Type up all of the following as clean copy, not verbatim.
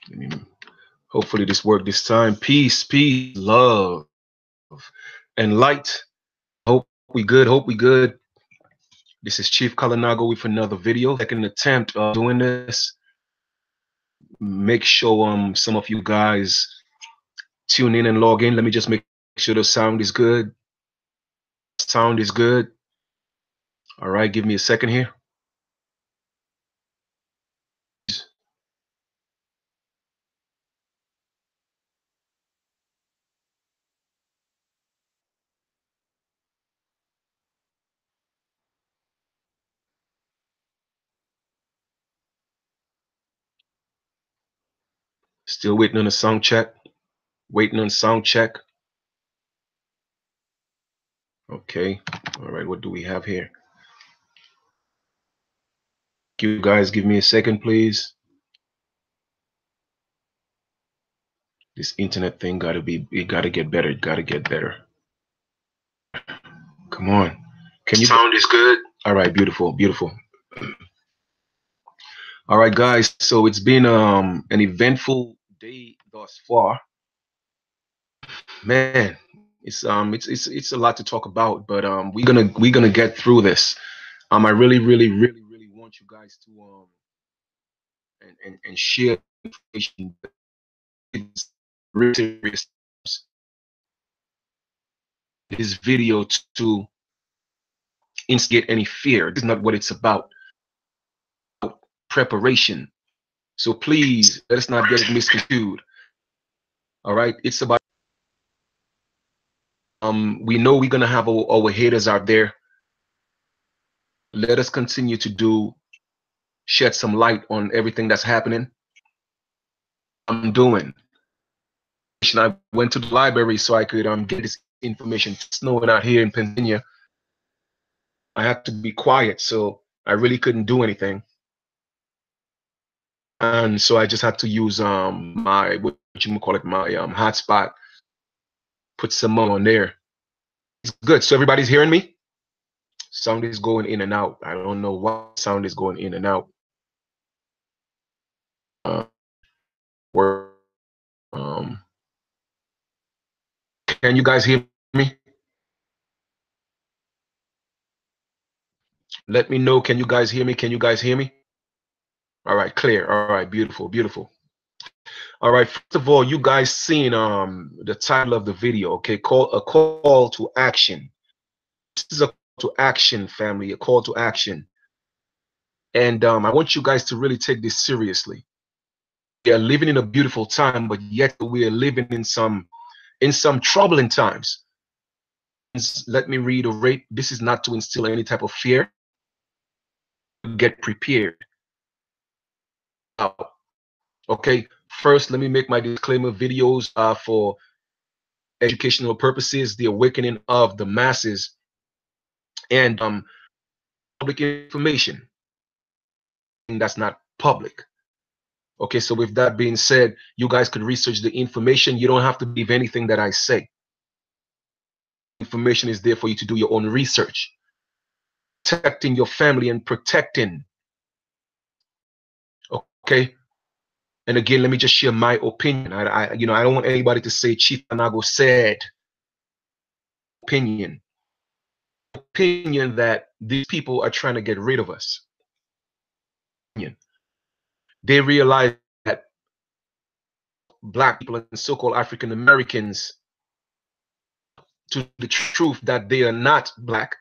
Let me, hopefully this worked this time. Peace, peace, love, and light. Hope we good. Hope we good. This is Chief Kalinago with another video. Second attempt of doing this. Make sure some of you guys tune in and log in. Let me just make sure the sound is good. Sound is good. All right, give me a second here. Still waiting on a sound check. Waiting on sound check. Okay. All right, what do we have here? You guys give me a second, please. This internet thing it gotta get better. It gotta get better. Come on. Can you sound is good? All right, beautiful, beautiful. All right, guys. So it's been an eventful day thus far. Man, it's a lot to talk about, but we're gonna get through this. I really want you guys to and share information. It's really serious. This video to instigate any fear. This is not what it's about. Preparation. So please let us not get it misconstrued. All right, it's about we know we're gonna have our haters out there. Let us continue to shed some light on everything that's happening. I'm doing. I went to the library so I could get this information. It's snowing out here in Pennsylvania. I had to be quiet, so I really couldn't do anything. And so I just had to use my what you call it, my hotspot. Put some more on there. It's good. So everybody's hearing me? Sound is going in and out. I don't know why sound is going in and out. Um, can you guys hear me? Let me know. Can you guys hear me? Can you guys hear me? All right, clear. All right, beautiful, beautiful. All right, first of all, you guys seen the title of the video, okay? A call to action. This is a call to action, family, a call to action. And I want you guys to really take this seriously. We are living in a beautiful time, but yet we are living in some troubling times. Let me reiterate, this is not to instill any type of fear. Get prepared. Okay, first, let me make my disclaimer. Videos for educational purposes, the awakening of the masses, and public information that's not public. Okay, so with that being said, you guys could research the information. You don't have to believe anything that I say. Information is there for you to do your own research. Protecting your family and protecting. Okay. And again, let me just share my opinion. I don't want anybody to say Chief Anago said. Opinion that these people are trying to get rid of us. They realize that Black people and so-called African Americans to the truth that they are not Black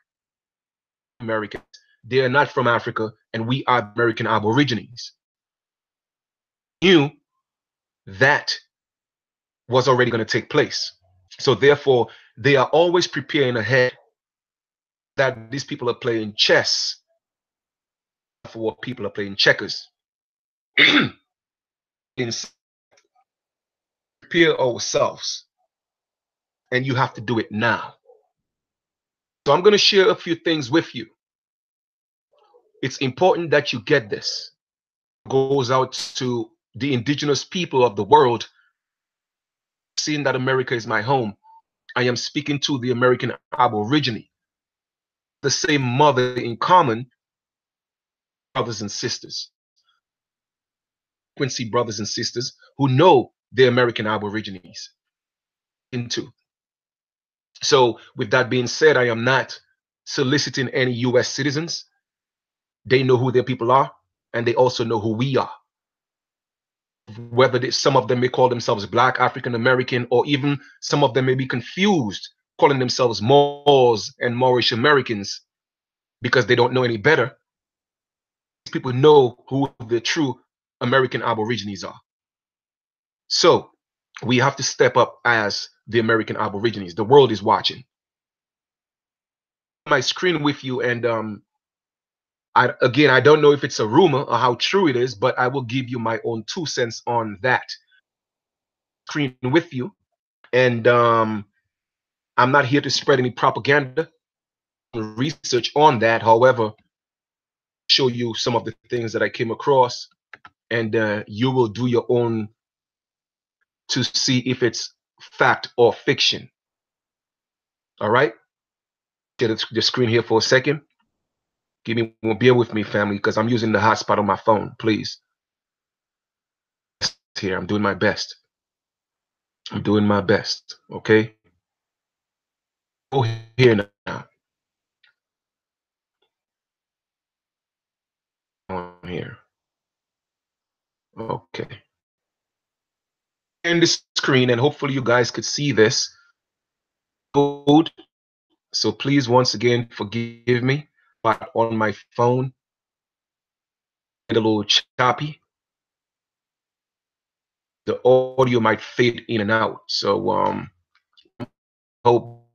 Americans. They are not from Africa, and we are American Aborigines. Knew that was already going to take place. So therefore, they are always preparing ahead that these people are playing chess for what people are playing checkers. Prepare ourselves, and you have to do it now. So I'm going to share a few things with you. It's important that you get this. It goes out to the indigenous people of the world. Seeing that America is my home, I am speaking to the American Aborigine, the same mother in common, brothers and sisters. frequency brothers and sisters who know the American Aborigines into. So with that being said, I am not soliciting any US citizens. They know who their people are, and they also know who we are. Whether some of them may call themselves Black, African American, or even some of them may be confused, calling themselves Moors and Moorish Americans because they don't know any better. These people know who the true American Aborigines are. So we have to step up as the American Aborigines. The world is watching. My screen with you, and again, I don't know if it's a rumor or how true it is, but I will give you my own 2 cents on that. Screen with you, and I'm not here to spread any propaganda, research on that. However, show you some of the things that I came across, and you will do your own to see if it's fact or fiction. All right, get the screen here for a second. Bear with me, family, because I'm using the hotspot on my phone. Please, here I'm doing my best. I'm doing my best. Okay, go here now. On here. Okay. In the screen, and hopefully you guys could see this code. So please, once again, forgive me, but on my phone, a little choppy. The audio might fade in and out. So hope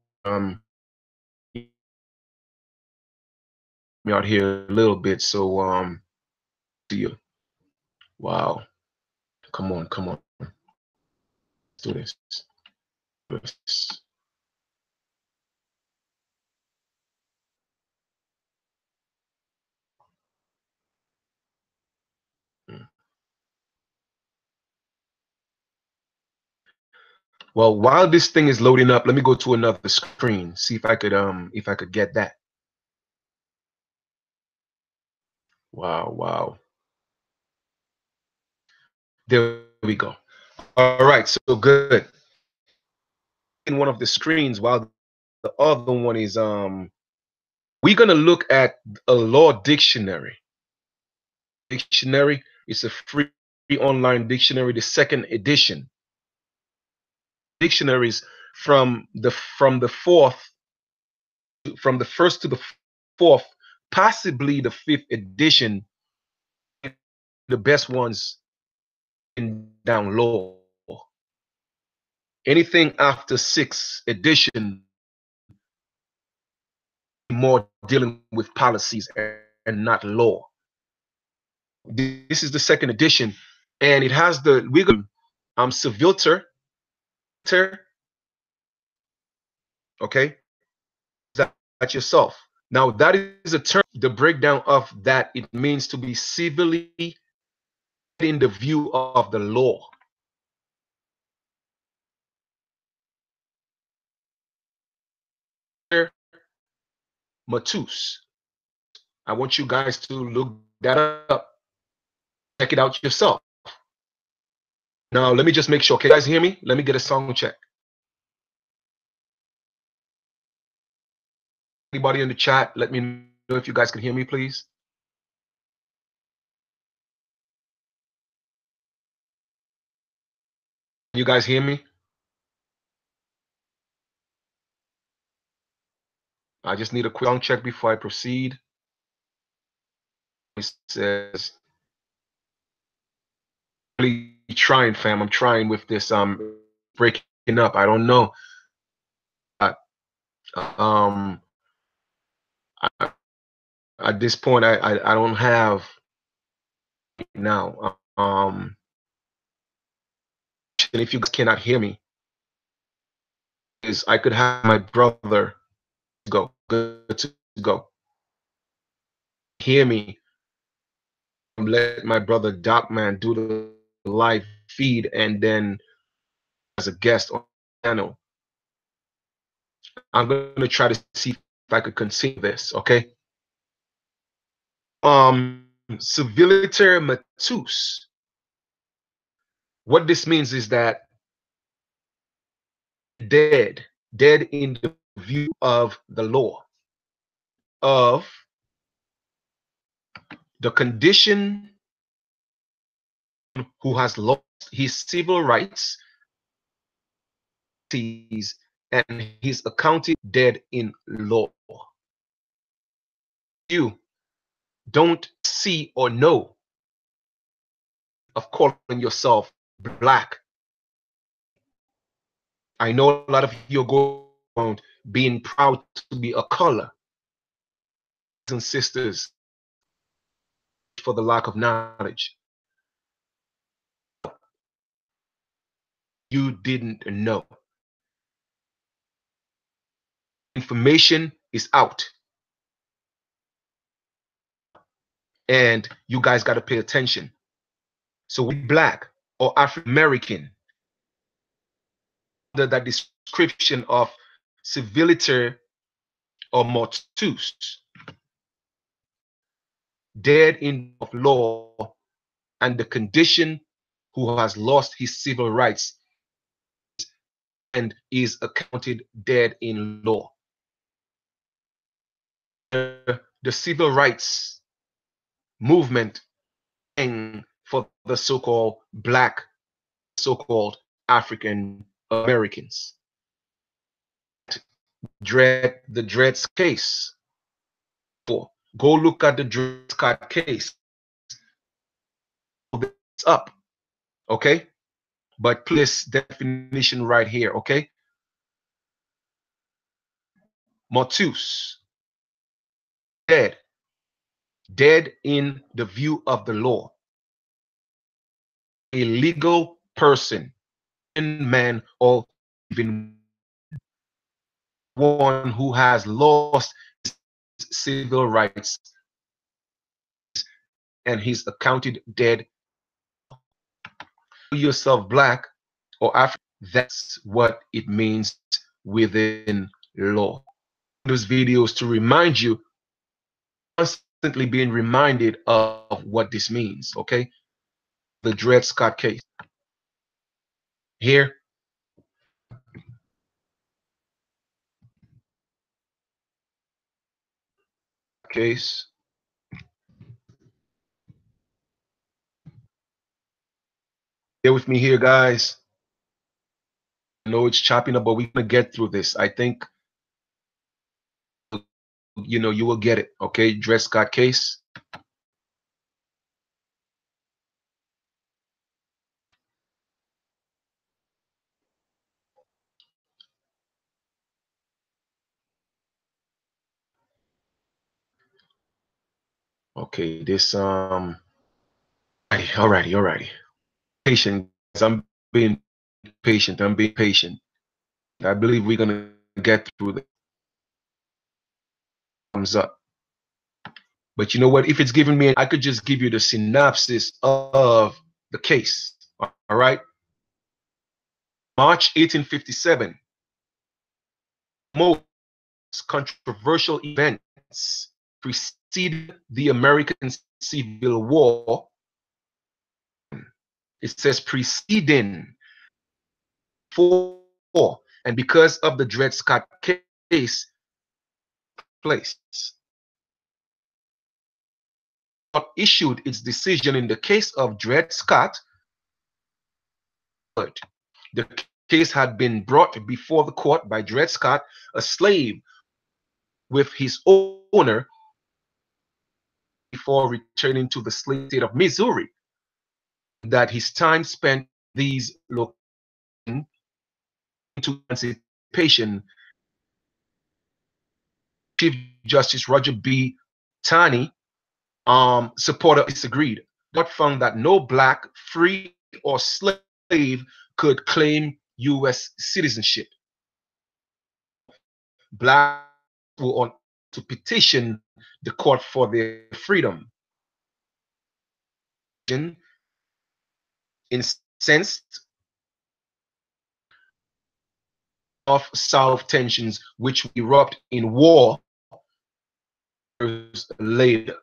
me out here a little bit. So see you. Wow. Come on, come on. Let's do this. Well, while this thing is loading up, let me go to another screen, see if I could get that. Wow, wow. There we go. All right, so good. In one of the screens, while the other one is we're gonna look at a law dictionary. Dictionary is a free online dictionary, the second edition. Dictionaries from the first to the fourth, possibly the fifth edition, the best ones in down law. Anything after sixth edition, more dealing with policies and not law. This is the second edition, and it has the civilter, okay, that yourself. Now that is a term. The breakdown of that, it means to be civilly in the view of the law. Matus. I want you guys to look that up. Check it out yourself. Now, let me just make sure. Can you guys hear me? Let me get a sound check. Anybody in the chat, let me know if you guys can hear me, please. Can you guys hear me? I just need a quick sound check before I proceed. It says, really trying, fam. I'm trying with this breaking up. I don't know. At this point, I don't have now. And if you guys cannot hear me, is I could have my brother go. Good to go. Hear me. Let my brother Docman do the live feed, and then as a guest on the channel, I'm gonna try to see if I could continue this. Okay. Civiliter Matus. What this means is that dead in the view of the law, of the condition who has lost his civil rights, and he's accounted dead in law. You don't see or know of calling yourself black. I know a lot of you go around being proud to be a color. And sisters, for the lack of knowledge, you didn't know. Information is out, and you guys got to pay attention. So we black or African American, under that description of civility or mortus, dead in of law, and the condition who has lost his civil rights and is accounted dead in law. The civil rights movement for the so-called black, so-called African Americans. The Dred case. Go look at the Dred Scott case. It's up, okay? But please, definition right here, okay? Mortus, dead in the view of the law. A legal person, man, or even one who has lost his civil rights and he's accounted dead. Yourself black or African, that's what it means within law. Those videos to remind you, constantly being reminded of what this means, okay? The Dred Scott case. Here, case. Bear with me here, guys. I know it's chopping up, but we're gonna get through this. I think, you know, you will get it, okay? Dred Scott case. Okay, this alrighty. Patient, guys. I'm being patient. I believe we're gonna get through the thumbs up. But you know what? If it's giving me, I could just give you the synopsis of the case. All right. March 1857. Most controversial events preceded the American Civil War. It says preceding for, and because of the Dred Scott case place. Issued its decision in the case of Dred Scott. The case had been brought before the court by Dred Scott, a slave with his owner before returning to the slave state of Missouri, that his time spent these looking into emancipation. Chief Justice Roger B. Taney supporter disagreed. But found that no black, free, or slave could claim U.S. citizenship. Black were on to petition the court for their freedom. Incensed of South tensions which erupt in war later.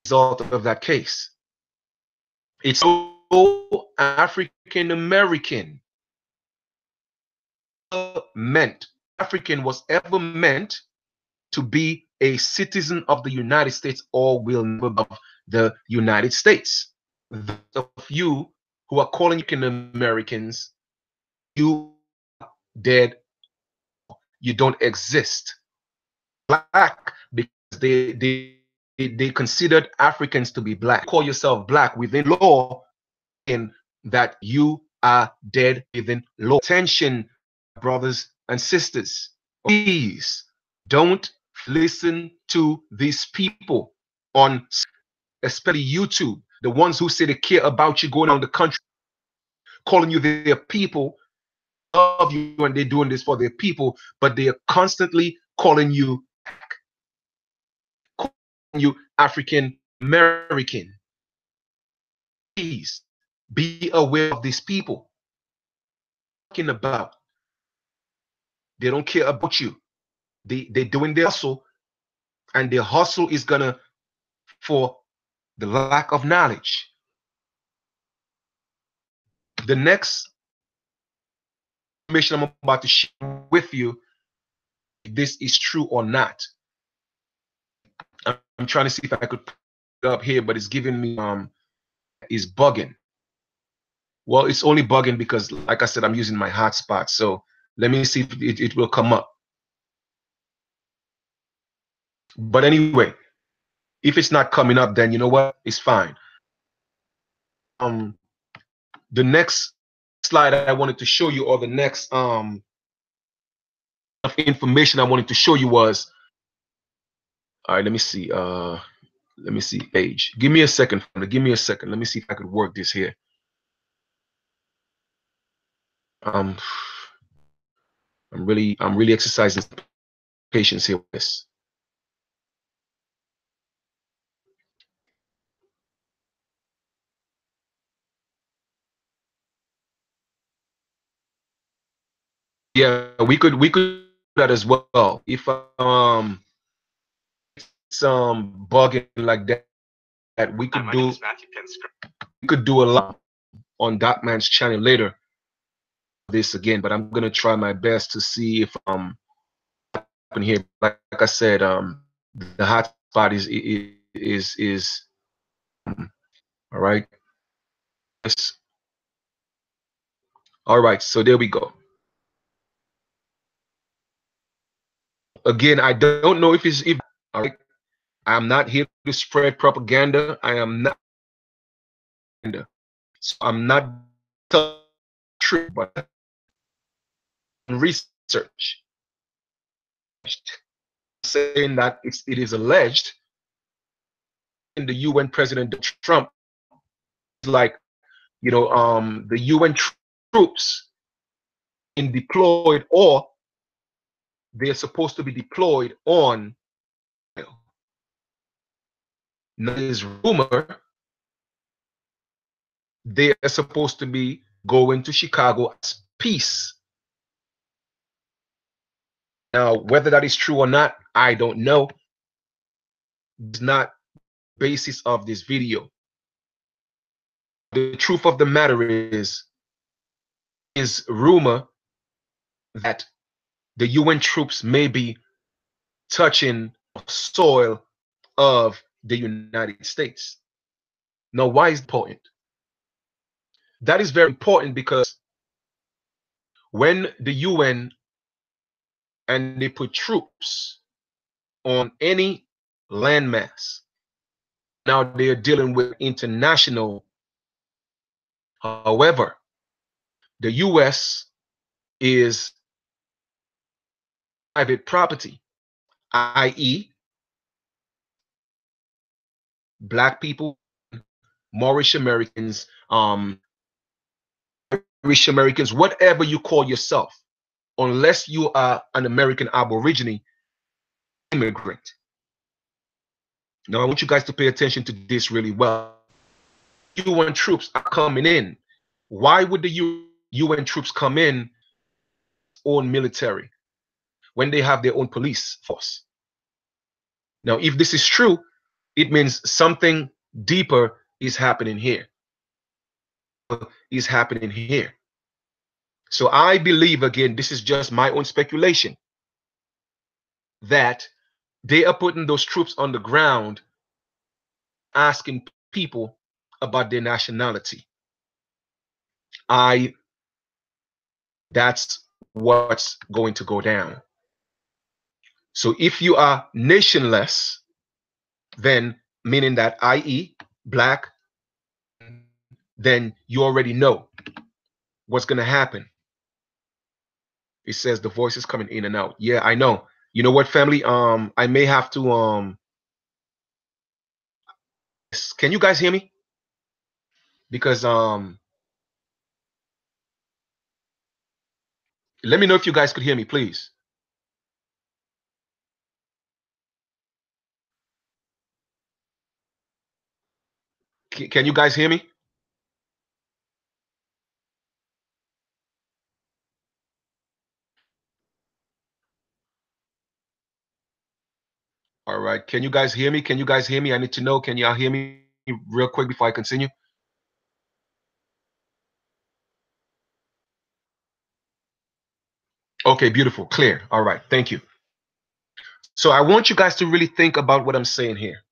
result of that case. It's so African American meant. African was ever meant to be a citizen of the United States or will never be of the United States. Those of you who are calling African Americans, you are dead. You don't exist. Black because they considered Africans to be black. Call yourself black within law, in that you are dead within law. Attention, brothers and sisters. Please don't listen to these people on, especially YouTube, the ones who say they care about you going around the country, calling you their people, love you, and they're doing this for their people, but they are constantly calling you African American. Please be aware of these people. Talking about, they don't care about you. They're doing their hustle, and their hustle is gonna for the lack of knowledge. The next information I'm about to share with you, if this is true or not. I'm trying to see if I could put it up here, but it's giving me is bugging. Well, it's only bugging because, like I said, I'm using my hotspot. So let me see if it will come up. But anyway, if it's not coming up, then you know what? It's fine. The next slide I wanted to show you, or the next information I wanted to show you was, all right, let me see. Let me see age. Give me a second. Give me a second. Let me see if I could work this here. I'm really exercising patience here with this. Yeah, we could do that as well. If it's bugging like that, we could do a lot on Docman's channel later this again, but I'm gonna try my best to see if happen here. Like I said, the hotspot is all right. Yes. All right, so there we go. Again, I don't know if all right. I'm not here to spread propaganda. I am not. So I'm not telling the truth, but research saying that it is alleged in the UN President Trump, like, you know, the UN troops in deployed, or they're supposed to be deployed on. Now there's rumor they are supposed to be going to Chicago as peace. Now, whether that is true or not, I don't know. It's not the basis of this video. The truth of the matter is rumor that the UN troops may be touching soil of the United States. Now, why is it important? That is very important because when the UN and they put troops on any landmass, now they're dealing with international. However, the US is private property, i.e., Black people, Moorish Americans, Irish Americans, whatever you call yourself, unless you are an American Aborigine immigrant. Now, I want you guys to pay attention to this really well. UN troops are coming in. Why would the UN troops come in own military when they have their own police force? Now, if this is true, It means something deeper is happening here. Is happening here. So I believe, again, this is just my own speculation, that they are putting those troops on the ground, asking people about their nationality. That's what's going to go down. So if you are nationless, then meaning that, i.e., black, then you already know what's going to happen. It says the voice is coming in and out. Yeah, I know. You know what, family? I may have to can you guys hear me? Because let me know if you guys could hear me, please. Can you guys hear me? All right. Can you guys hear me? Can you guys hear me? I need to know. Can y'all hear me real quick before I continue? Okay, beautiful. Clear. All right. Thank you. So I want you guys to really think about what I'm saying here.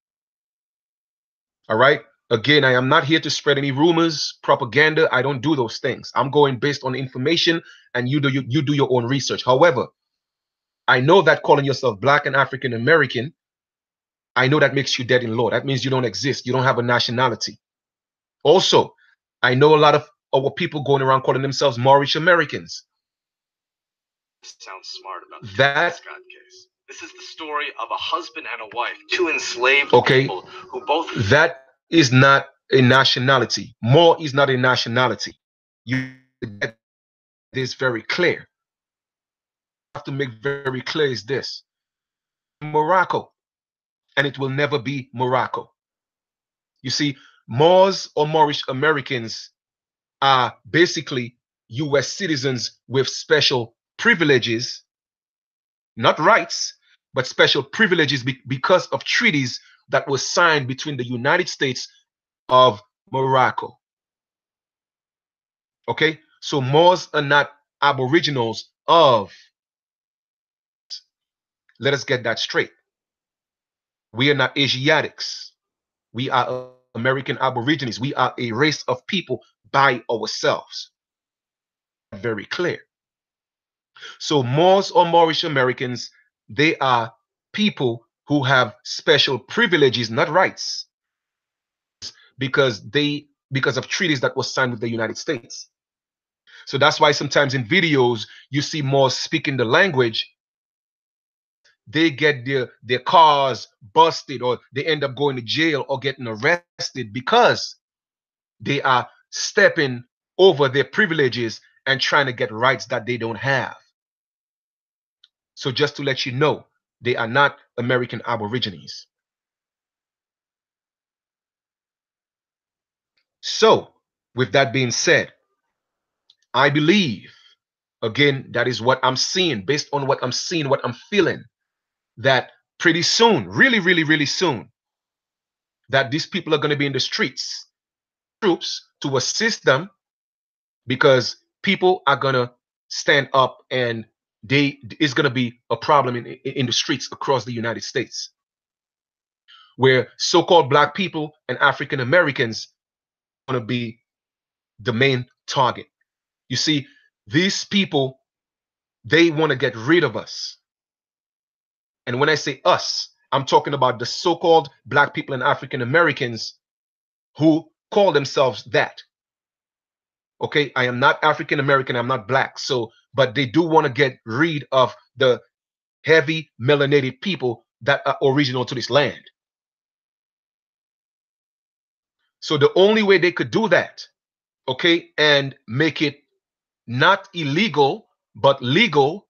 All right. Again, I am not here to spread any rumors, propaganda. I don't do those things. I'm going based on information, and you do your own research. However, I know that calling yourself Black and African American, I know that makes you dead in law. That means you don't exist. You don't have a nationality. Also, I know a lot of our people going around calling themselves Moorish Americans. Sounds smart about the Dred Scott case. This is the story of a husband and a wife, two enslaved people who both. That is not a nationality. Moor is not a nationality. You get this very clear. Have to make very clear is this: Morocco, and it will never be Morocco. You see, Moors or Moorish Americans are basically U.S. citizens with special privileges, not rights, but special privileges because of treaties that were signed between the United States of Morocco. Okay, so Moors are not aboriginals of. Let us get that straight. We are not Asiatics. We are American Aborigines. We are a race of people by ourselves. Very clear. So Moors or Moorish Americans, they are people who have special privileges, not rights, because of treaties that were signed with the United States. So that's why sometimes in videos you see Moors speaking the language, they get their cars busted, or they end up going to jail or getting arrested because they are stepping over their privileges and trying to get rights that they don't have. So just to let you know, they are not American Aborigines. So with that being said, I believe, again, that is what I'm seeing, based on what I'm seeing, what I'm feeling, that pretty soon, really, really, really soon, that these people are going to be in the streets, troops to assist them, because people are going to stand up, and it's going to be a problem in the streets across the United States, where so-called Black people and African Americans are going to be the main target. You see, these people, they want to get rid of us. And when I say us, I'm talking about the so-called Black people and African Americans who call themselves that. Okay, I am not African American, I'm not Black. So, but they do want to get rid of the heavy melanated people that are original to this land. So the only way they could do that, okay, and make it not illegal but legal,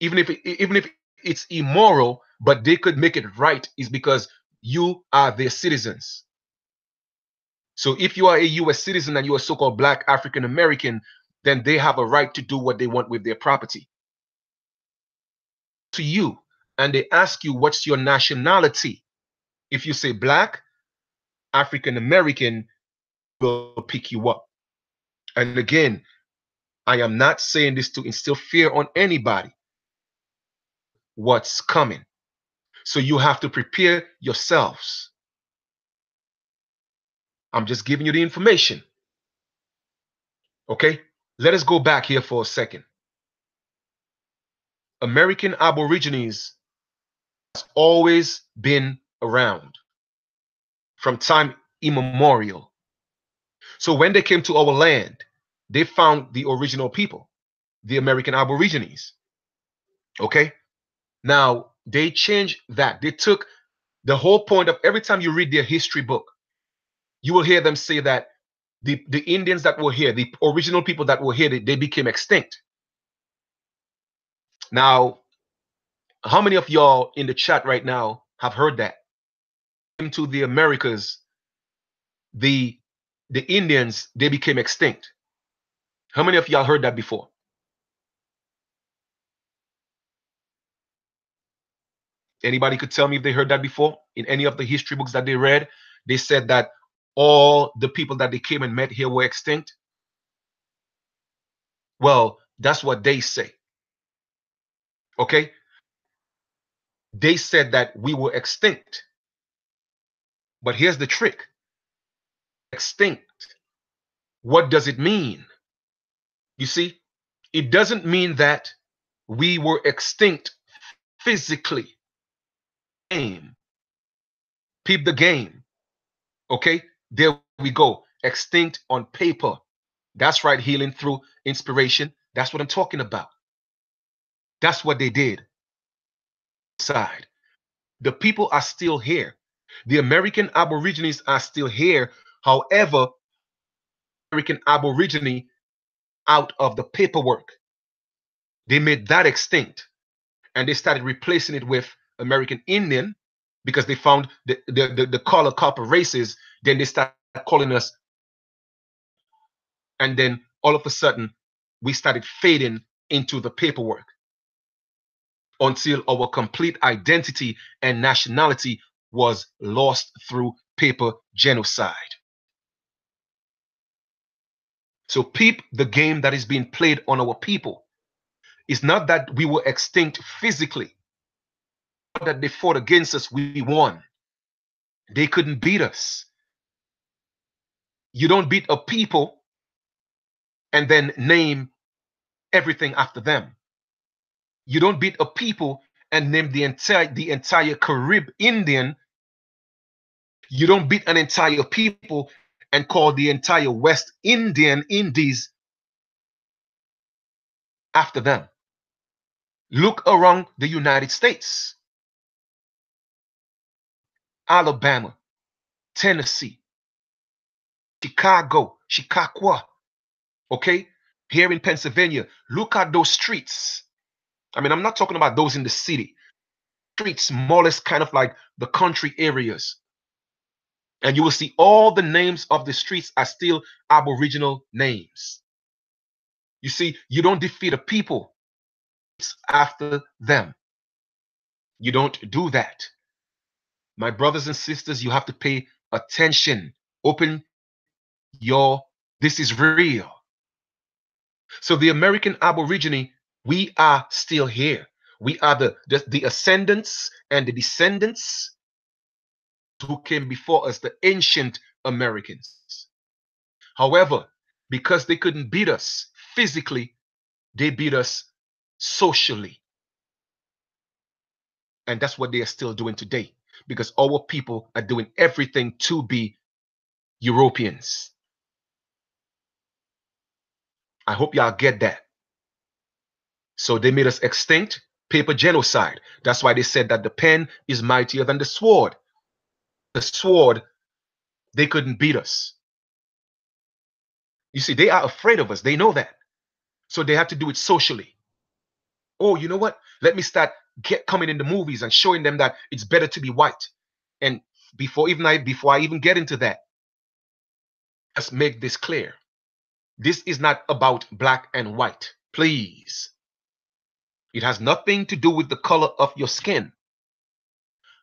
even if it's immoral, but they could make it right, is because you are their citizens. So if you are a US citizen and you are so-called Black African American, then they have a right to do what they want with their property. To you, and they ask you, what's your nationality? If you say black, African American will pick you up. And again, I am not saying this to instill fear on anybody. What's coming? So you have to prepare yourselves. I'm just giving you the information. Okay? Let us go back here for a second. American Aborigines has always been around from time immemorial. So when they came to our land, they found the original people, the American Aborigines. Okay? Now, they changed that. They took the whole point of every time you read their history book, you will hear them say that the Indians that were here, the original people that were here, they became extinct. Now, how many of y'all in the chat right now have heard that? Into the Americas, the Indians, they became extinct. How many of y'all heard that before? Anybody could tell me if they heard that before? In any of the history books that they read, they said that all the people that they came and met here were extinct. Well, that's what they say. Okay? They said that we were extinct. But here's the trick. Extinct. What does it mean? You see, it doesn't mean that we were extinct physically. Game. Peep the game. Okay? There we go. Extinct on paper. That's right, healing through inspiration. That's what I'm talking about. That's what they did. Side. The people are still here. The American Aborigines are still here. However, American Aborigine out of the paperwork. They made that extinct. And they started replacing it with American Indian because they found the color copper races. Then they started calling us. And then all of a sudden, we started fading into the paperwork until our complete identity and nationality was lost through paper genocide. So peep the game that is being played on our people. It's not that we were extinct physically, not that they fought against us, we won. They couldn't beat us. You don't beat a people and then name everything after them. You don't beat a people and name the entire Carib Indian. You don't beat an entire people and call the entire West Indies after them. Look around the United States. Alabama, Tennessee, Chicago, okay? Here in Pennsylvania, look at those streets. I mean, I'm not talking about those in the city. Streets, more or less kind of like the country areas. And you will see all the names of the streets are still Aboriginal names. You see, you don't defeat a people, it's after them. You don't do that. My brothers and sisters, you have to pay attention. Open this is real. So the American Aborigine, we are still here. We are the ascendants and the descendants who came before us, the ancient Americans. However, because they couldn't beat us physically, they beat us socially. And that's what they are still doing today, because our people are doing everything to be Europeans. I hope y'all get that. So they made us extinct, paper genocide. That's why they said that the pen is mightier than the sword. The sword, they couldn't beat us. You see, they are afraid of us. They know that. So they have to do it socially. Oh, you know what? Let me start coming in the movies and showing them that it's better to be white. And before I even get into that, let's make this clear. This is not about black and white. Please. It has nothing to do with the color of your skin.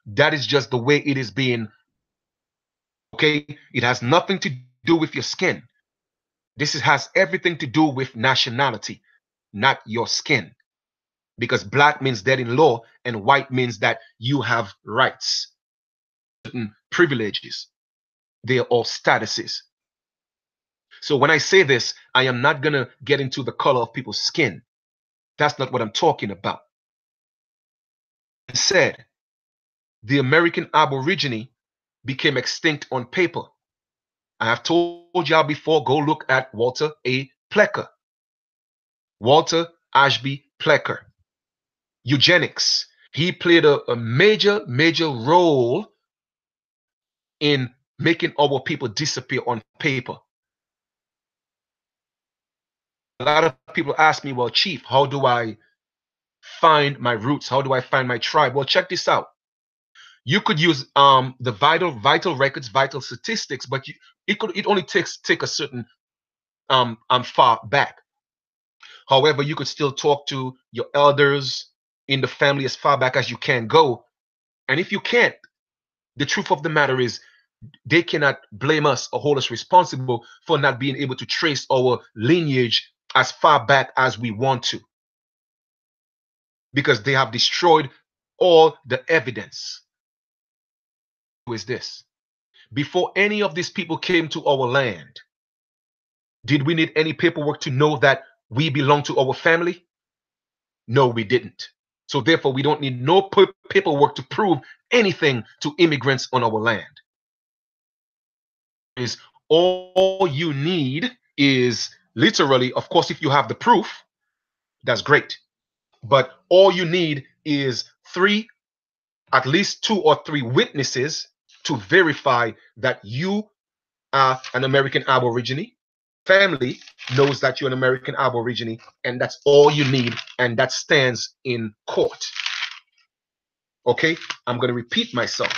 That is just the way it is being. Okay, it has nothing to do with your skin. Has everything to do with nationality, not your skin. Because black means dead in law, and white means that you have rights, certain privileges. They are all statuses. So when I say this, I am not going to get into the color of people's skin. That's not what I'm talking about. Instead, the American Aborigine became extinct on paper. I have told y'all before, go look at Walter A. Plecker. Walter Ashby Plecker. Eugenics. He played a major role in making our people disappear on paper. A lot of people ask me, well, Chief, how do I find my roots? How do I find my tribe? Well, check this out. You could use the vital records, vital statistics, but it only take a certain far back. However, you could still talk to your elders in the family as far back as you can go. And if you can't, the truth of the matter is they cannot blame us or hold us responsible for not being able to trace our lineage as far back as we want to, because they have destroyed all the evidence. Who is this? Before any of these people came to our land, did we need any paperwork to know that we belong to our family? No, we didn't. So therefore, we don't need no paperwork to prove anything to immigrants on our land. Is all you need is literally, of course, if you have the proof, that's great. But all you need is at least 2 or 3 witnesses to verify that you are an American Aborigine. Family knows that you're an American Aborigine, and that's all you need, and that stands in court. Okay, I'm going to repeat myself.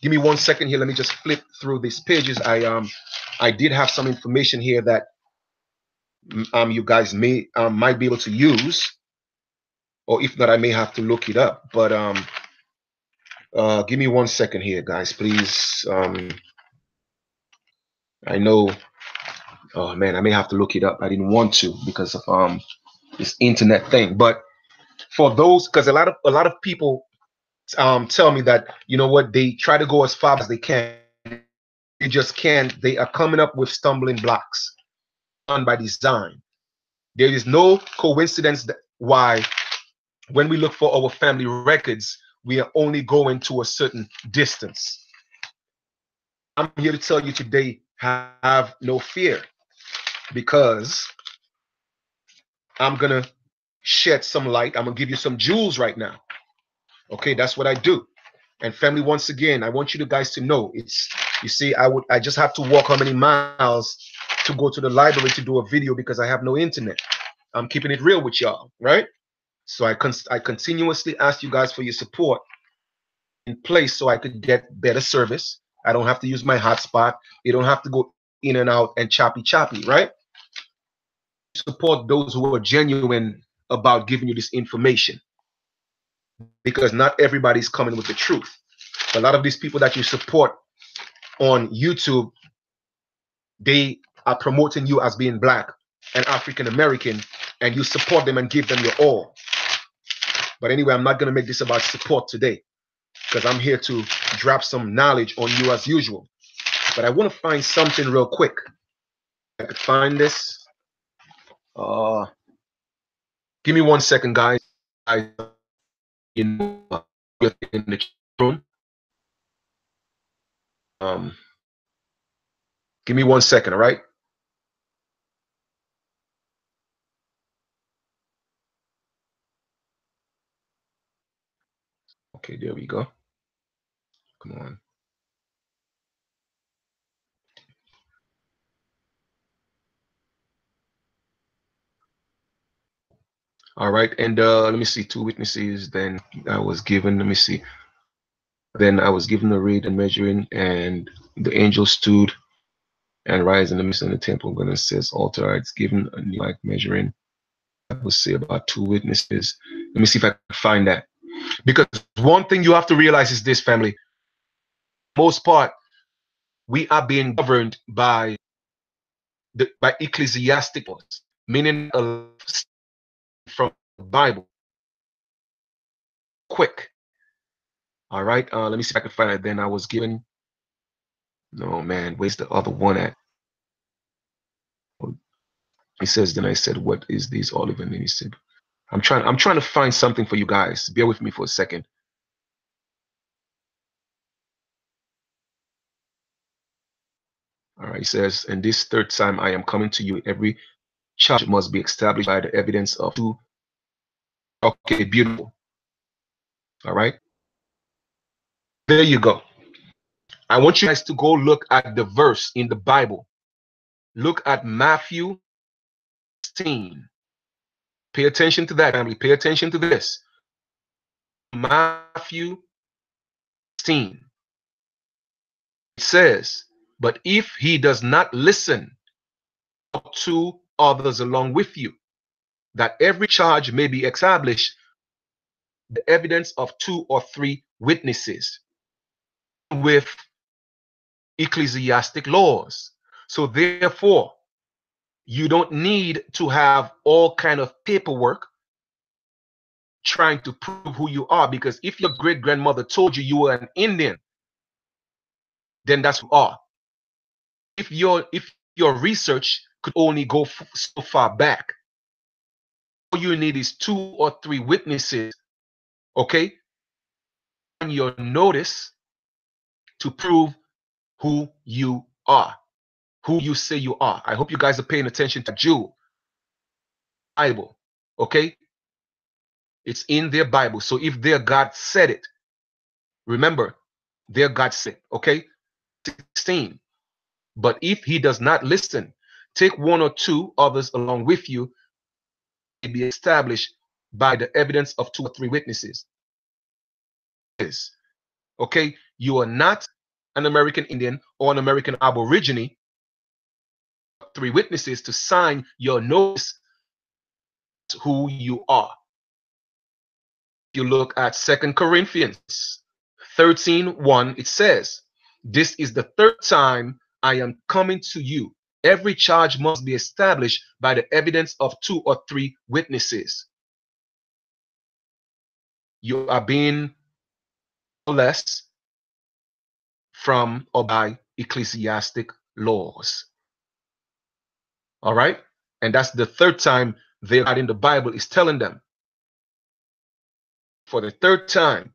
Give me 1 second here. Let me just flip through these pages. I did have some information here that you guys might be able to use, or if not, I may have to look it up. But give me 1 second here, guys, please. I know. Oh man, I may have to look it up. I didn't want to because of this internet thing. But for those, because a lot of people tell me that, you know what, they try to go as far as they can. They just can't. They are coming up with stumbling blocks done by design. There is no coincidence why when we look for our family records, we are only going to a certain distance. I'm here to tell you today, have no fear, because I'm going to shed some light. I'm going to give you some jewels right now. Okay, that's what I do. And family, once again, I want you guys to know, you see, I just have to walk how many miles to go to the library to do a video because I have no internet. I'm keeping it real with y'all, right? So I continuously ask you guys for your support in place so I could get better service. I don't have to use my hotspot. You don't have to go in and out and choppy, right? Support those who are genuine about giving you this information, because not everybody's coming with the truth. A lot of these people that you support on YouTube, they are promoting you as being black and African American, and you support them and give them your all. But anyway, I'm not going to make this about support today, because I'm here to drop some knowledge on you as usual. But I want to find something real quick. I could find this. Give me 1 second, guys. In the room. Give me 1 second, all right? Okay, there we go. Come on. All right, and let me see, 2 witnesses. Then I was given, let me see. Then I was given the reed and measuring, and the angel stood and rise in the midst of the temple. When it says altar, it's given a like measuring. I would say about 2 witnesses. Let me see if I can find that. Because one thing you have to realize is this, family. Most part, we are being governed by ecclesiastical, meaning from the Bible. Quick. All right. Let me see if I can find it. Then I was given. No, man. Where's the other one at? He says. Then I said, "What is these olive?" And then he said, I'm trying to find something for you guys. Bear with me for a second. All right. He says, "And this third time I am coming to you. Every charge must be established by the evidence of two." Okay. Beautiful. All right. There you go. I want you guys to go look at the verse in the Bible. Look at Matthew 16. Pay attention to that, family. Pay attention to this. Matthew 16. It says, "But if he does not listen to others along with you, that every charge may be established, the evidence of two or three witnesses with ecclesiastic laws." So therefore, you don't need to have all kind of paperwork trying to prove who you are, because if your great grandmother told you you were an Indian, then that's who you are. If your research could only go so far back, all you need is two or three witnesses, okay, on your notice to prove who you are, who you say you are. I hope you guys are paying attention to Jew Bible, okay? It's in their Bible. So if their God said it, remember, their God said, okay? 16. "But if he does not listen, take one or two others along with you, to be established by the evidence of two or three witnesses." Okay, you are not an American Indian or an American Aborigine. Three witnesses to sign your notice who you are. You look at 2 Corinthians 13:1, it says, "This is the third time I am coming to you. Every charge must be established by the evidence of two or three witnesses." You are being less from or by ecclesiastic laws. All right? And that's the third time God in the Bible is telling them. For the third time,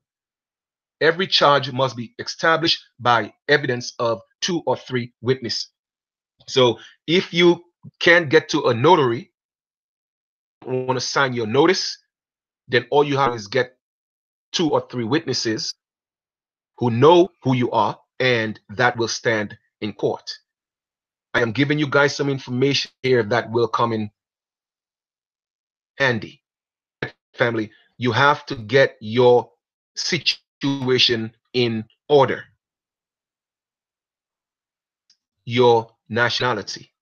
every charge must be established by evidence of two or three witnesses. So if you can't get to a notary, want to sign your notice, then all you have is get two or three witnesses who know who you are, and that will stand in court. I am giving you guys some information here that will come in handy. Family, you have to get your situation in order. Your nationality.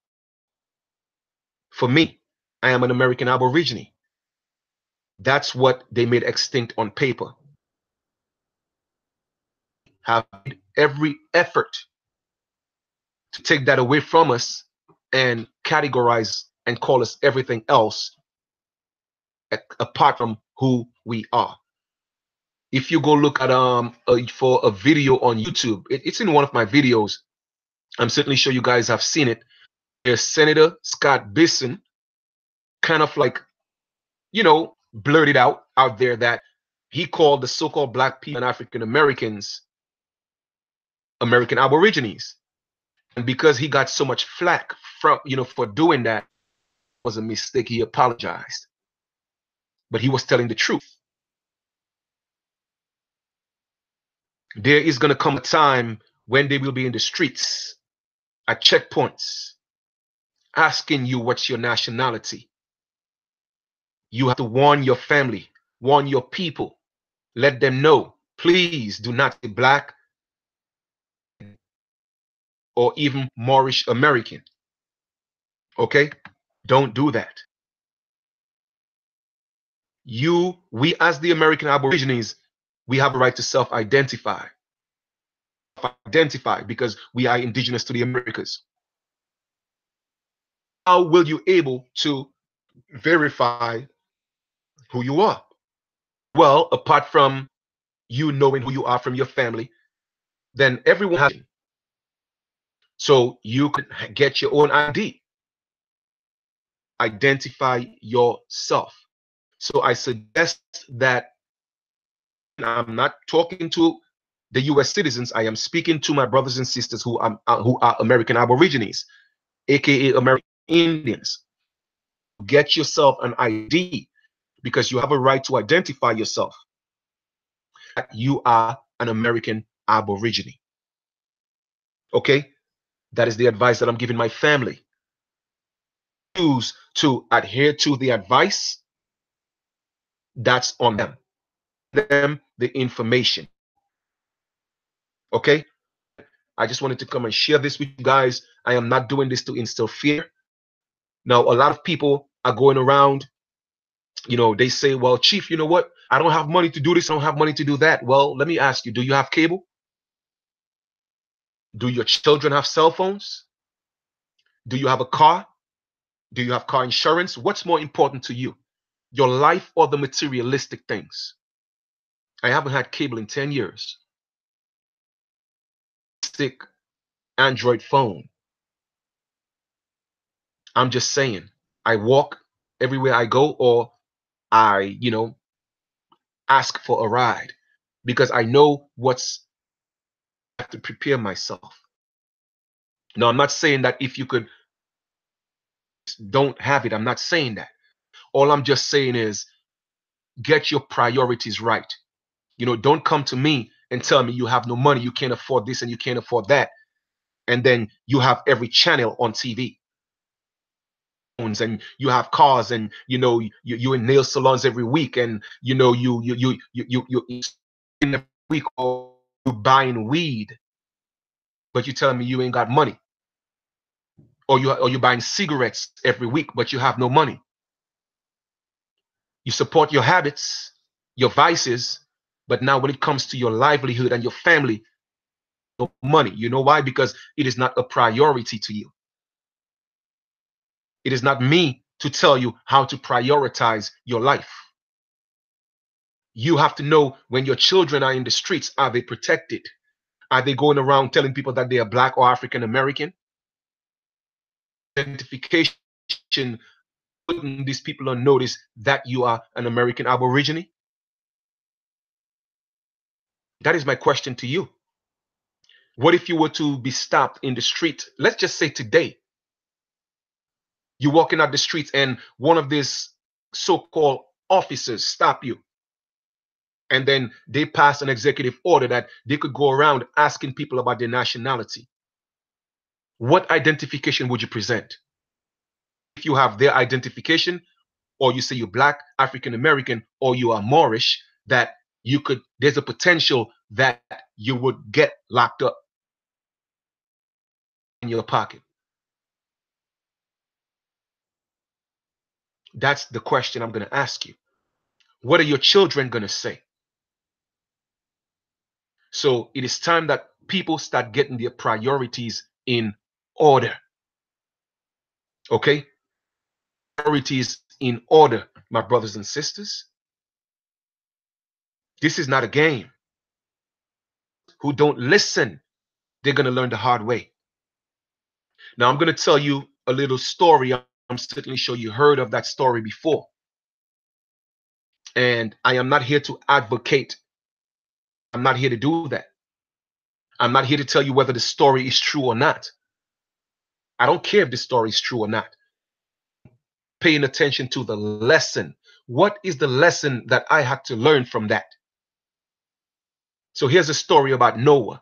For me, I am an American Aborigine. That's what they made extinct on paper. Have made every effort to take that away from us and categorize and call us everything else apart from who we are. If you go look at for a video on YouTube, it's in one of my videos. I'm certainly sure you guys have seen it. There's Senator Scott Bisson kind of like, blurted out there that he called the so-called black people and African Americans American Aborigines. And because he got so much flack from, for doing that, it was a mistake. He apologized. But he was telling the truth. There is going to come a time when they will be in the streets, at checkpoints, asking you what's your nationality. You have to warn your family, warn your people, let them know, please do not be black or even Moorish American. Okay? Don't do that. we as the American Aborigines, we have a right to self-identify. Because we are indigenous to the Americas. How will you able to verify who you are? Well, apart from you knowing who you are from your family, then everyone has. So you could get your own ID, identify yourself. So I suggest that I'm not talking to the U.S. citizens. I am speaking to my brothers and sisters who are American Aborigines, aka American Indians. Get yourself an ID because you have a right to identify yourself. You are an American Aborigine. Okay, that is the advice that I'm giving my family. Choose to adhere to the advice. That's on them. The information. Okay, I just wanted to come and share this with you guys. I am not doing this to instill fear. Now, a lot of people are going around, they say, well, Chief, you know what? I don't have money to do this. I don't have money to do that. Well, let me ask you, do you have cable? Do your children have cell phones? Do you have a car? Do you have car insurance? What's more important to you, your life or the materialistic things? I haven't had cable in 10 years. Stick Android phone. I'm just saying, I walk everywhere I go, or I, ask for a ride because I know what's I have to prepare myself. Now, I'm not saying that if you could don't have it, I'm not saying that. All I'm just saying is get your priorities right. Don't come to me and tell me you have no money, you can't afford this and you can't afford that. And then you have every channel on TV. And you have cars, and you in nail salons every week, and you in a week, or you buying weed, but you telling me you ain't got money. Or you're buying cigarettes every week, but you have no money. You support your habits, your vices, but now when it comes to your livelihood and your family, no money. You know why? Because it is not a priority to you. It is not me to tell you how to prioritize your life. You have to know when your children are in the streets, are they protected? Are they going around telling people that they are Black or African American? Identification, putting these people on notice that you are an American Aborigine? That is my question to you. What if you were to be stopped in the street? Let's just say today, you're walking out the streets and one of these so-called officers stop you. And then they pass an executive order that they could go around asking people about their nationality. What identification would you present? If you have their identification, or you say you're Black, African American, or you are Moorish, that there's a potential that you would get locked up in your pocket. That's the question I'm going to ask you. What are your children going to say? So it is time that people start getting their priorities in order. Okay? Priorities in order, my brothers and sisters. This is not a game. Who don't listen, they're going to learn the hard way. Now, I'm going to tell you a little story. I'm certainly sure you heard of that story before. And I am not here to advocate. I'm not here to do that. I'm not here to tell you whether the story is true or not. I don't care if the story is true or not. Paying attention to the lesson. What is the lesson that I had to learn from that? So here's a story about Noah.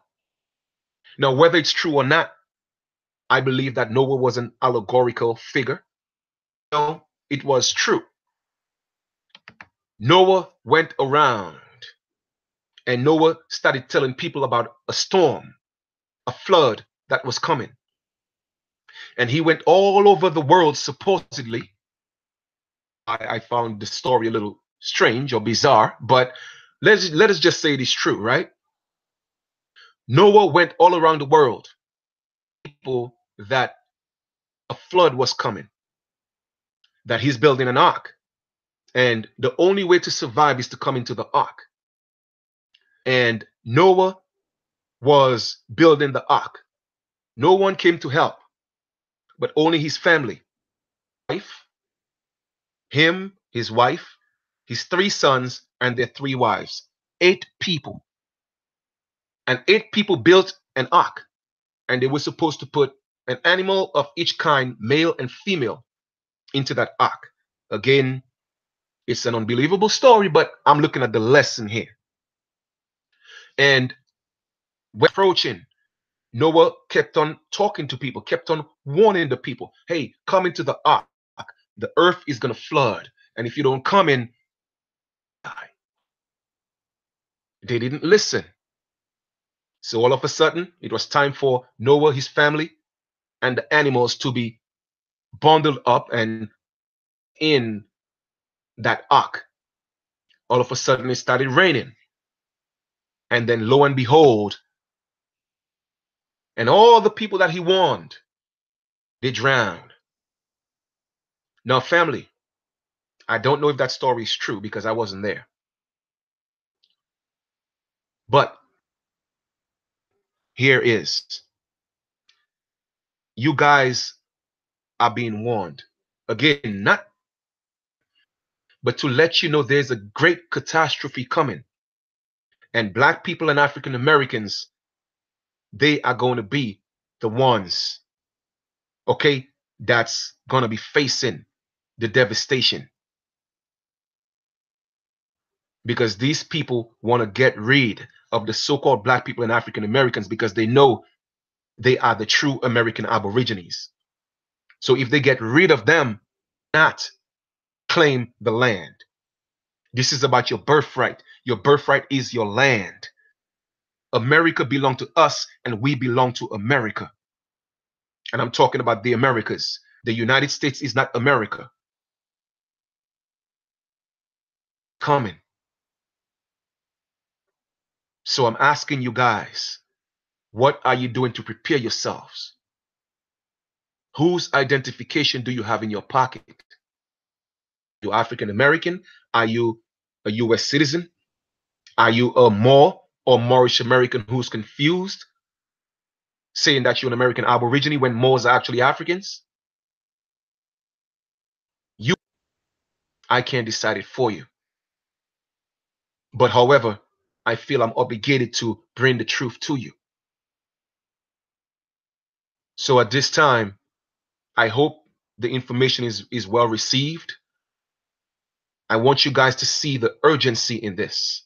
Now, whether it's true or not, I believe that Noah was an allegorical figure. No, it was true. Noah went around and Noah started telling people about a storm, a flood that was coming. And he went all over the world, supposedly. I found the story a little strange or bizarre, but let us just say it is true, right? Noah went all around the world, people that a flood was coming, that he's building an ark, and the only way to survive is to come into the ark. And Noah was building the ark. No one came to help, but only his family. Him, his wife, his 3 sons, and their 3 wives. 8 people. And 8 people built an ark. And they were supposed to put an animal of each kind, male and female, into that ark. Again, it's an unbelievable story, but I'm looking at the lesson here. And when approaching, Noah kept on talking to people, kept on warning the people, hey, come into the ark. The earth is going to flood. And if you don't come in, die. They didn't listen. So all of a sudden, it was time for Noah, his family, and the animals to be bundled up and in that ark. All of a sudden, it started raining. And then lo and behold, and all the people that he warned, they drowned. Now, family, I don't know if that story is true because I wasn't there. But here is, you guys are being warned. Again, not, but to let you know there's a great catastrophe coming. And Black people and African Americans, they are going to be the ones, okay, that's going to be facing the devastation. Because these people want to get rid of the so-called Black people and African Americans because they know they are the true American Aborigines. So if they get rid of them, not claim the land. This is about your birthright. Your birthright is your land. America belongs to us and we belong to America. And I'm talking about the Americas. The United States is not America. Coming. So I'm asking you guys, what are you doing to prepare yourselves? Whose identification do you have in your pocket? Are you African American? Are you a US citizen? Are you a Moor or Moorish American who's confused, saying that you're an American Aborigine when Moors are actually Africans? I can't decide it for you. But however, I feel I'm obligated to bring the truth to you. So at this time, I hope the information is well received. I want you guys to see the urgency in this.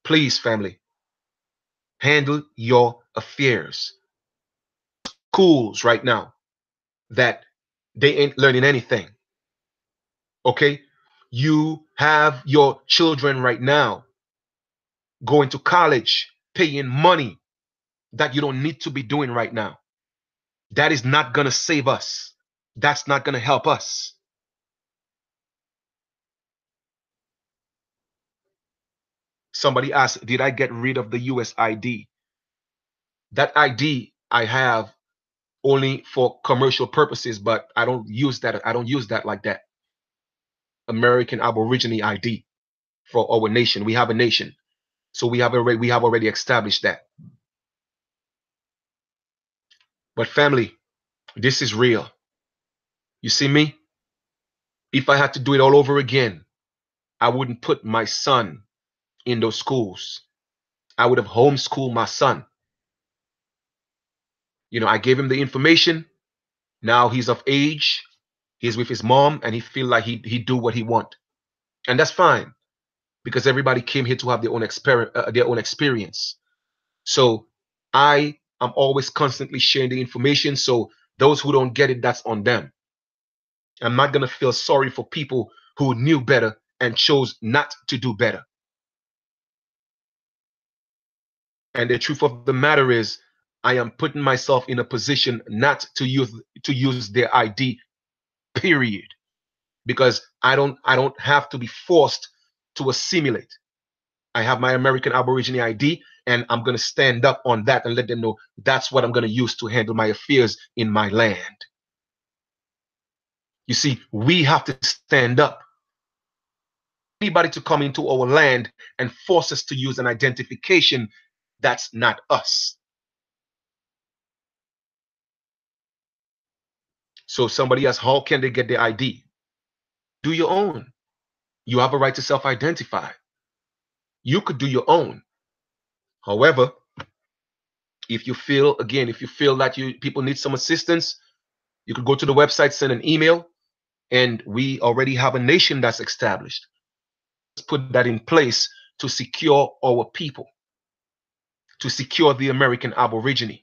Please, family, handle your affairs. Schools right now that they ain't learning anything. Okay? You have your children right now going to college, paying money that you don't need to be doing right now. That is not going to save us. That's not going to help us. Somebody asked, did I get rid of the US ID? That ID I have only for commercial purposes, but I don't use that. I don't use that like that. American Aborigine ID for our nation. We have a nation. So we have already established that. But family, this is real. You see me? If I had to do it all over again, I wouldn't put my son in those schools. I would have homeschooled my son. You know, I gave him the information. Now he's of age. He's with his mom, and he feel like he do what he want, and that's fine, because everybody came here to have their own experience. So I am always constantly sharing the information. So those who don't get it, that's on them. I'm not gonna feel sorry for people who knew better and chose not to do better. And the truth of the matter is, I am putting myself in a position not to use their ID, period. Because I don't have to be forced to assimilate. I have my American Aborigine ID, and I'm going to stand up on that and let them know that's what I'm going to use to handle my affairs in my land. You see, we have to stand up. Anybody to come into our land and force us to use an identification, that's not us. So somebody asks, how can they get their ID? Do your own. You have a right to self-identify. You could do your own. However, if you feel, again, if you feel that people need some assistance, you could go to the website, send an email, and we already have a nation that's established. Let's put that in place to secure our people, to secure the American Aborigine.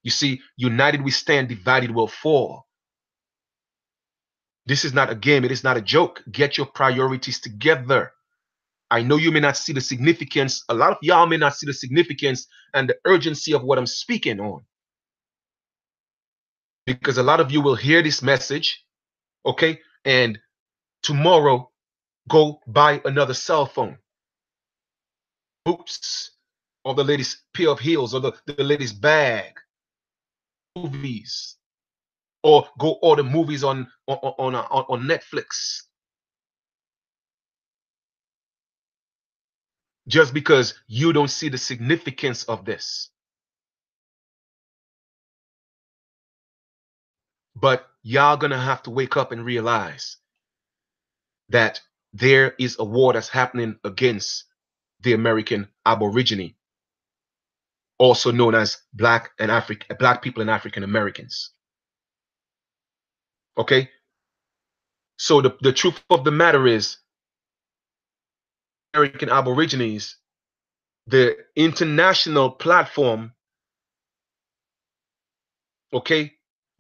You see, united we stand, divided we'll fall. This is not a game. It is not a joke. Get your priorities together. I know you may not see the significance. A lot of y'all may not see the significance and the urgency of what I'm speaking on. Because a lot of you will hear this message, okay, and tomorrow go buy another cell phone, boots, or the latest pair of heels, or the latest bag, movies, or go order movies on Netflix. Just because you don't see the significance of this. But y'all gonna have to wake up and realize that there is a war that's happening against the American Aborigine, also known as Black people and African Americans. Okay? So the truth of the matter is, American Aborigines, the international platform, okay,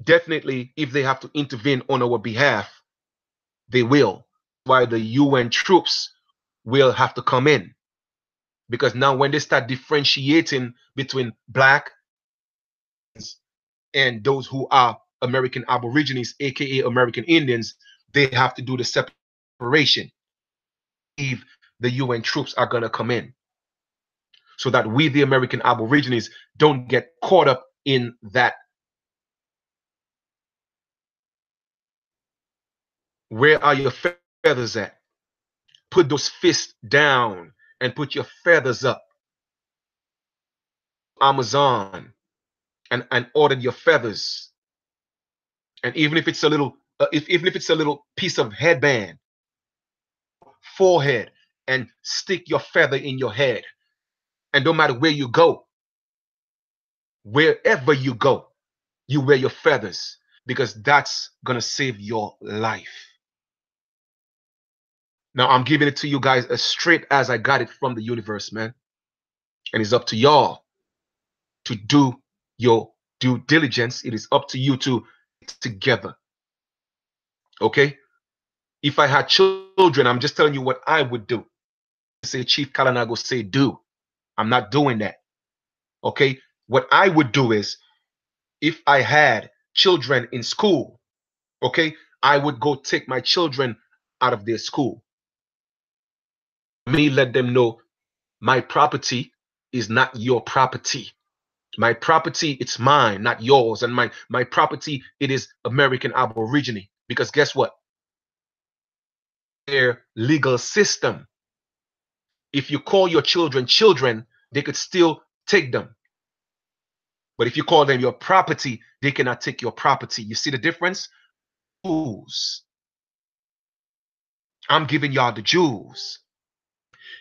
definitely, if they have to intervene on our behalf, they will. Why the UN troops will have to come in. Because now when they start differentiating between Black and those who are American Aborigines, aka American Indians, they have to do the separation. If the UN troops are going to come in, so that we, the American Aborigines, don't get caught up in that. Where are your feathers at? Put those fists down and put your feathers up. Amazon and order your feathers. And even if it's a little, even if it's a little piece of headband, forehead, and stick your feather in your head. And no matter where you go, wherever you go, you wear your feathers, because that's gonna save your life. Now I'm giving it to you guys as straight as I got it from the universe, man. And it's up to y'all to do your due diligence. It is up to you to together. Okay? If I had children, I'm just telling you what I would do. Say Chief Kalanago say do. I'm not doing that. Okay? What I would do is, if I had children in school, okay, I would go take my children out of their school. Me let them know my property is not your property. My property, it's mine, not yours. And my property, it is American Aborigine. Because guess what? Their legal system, if you call your children children, they could still take them. But if you call them your property, they cannot take your property. You see the difference? Jewels. I'm giving y'all the jewels.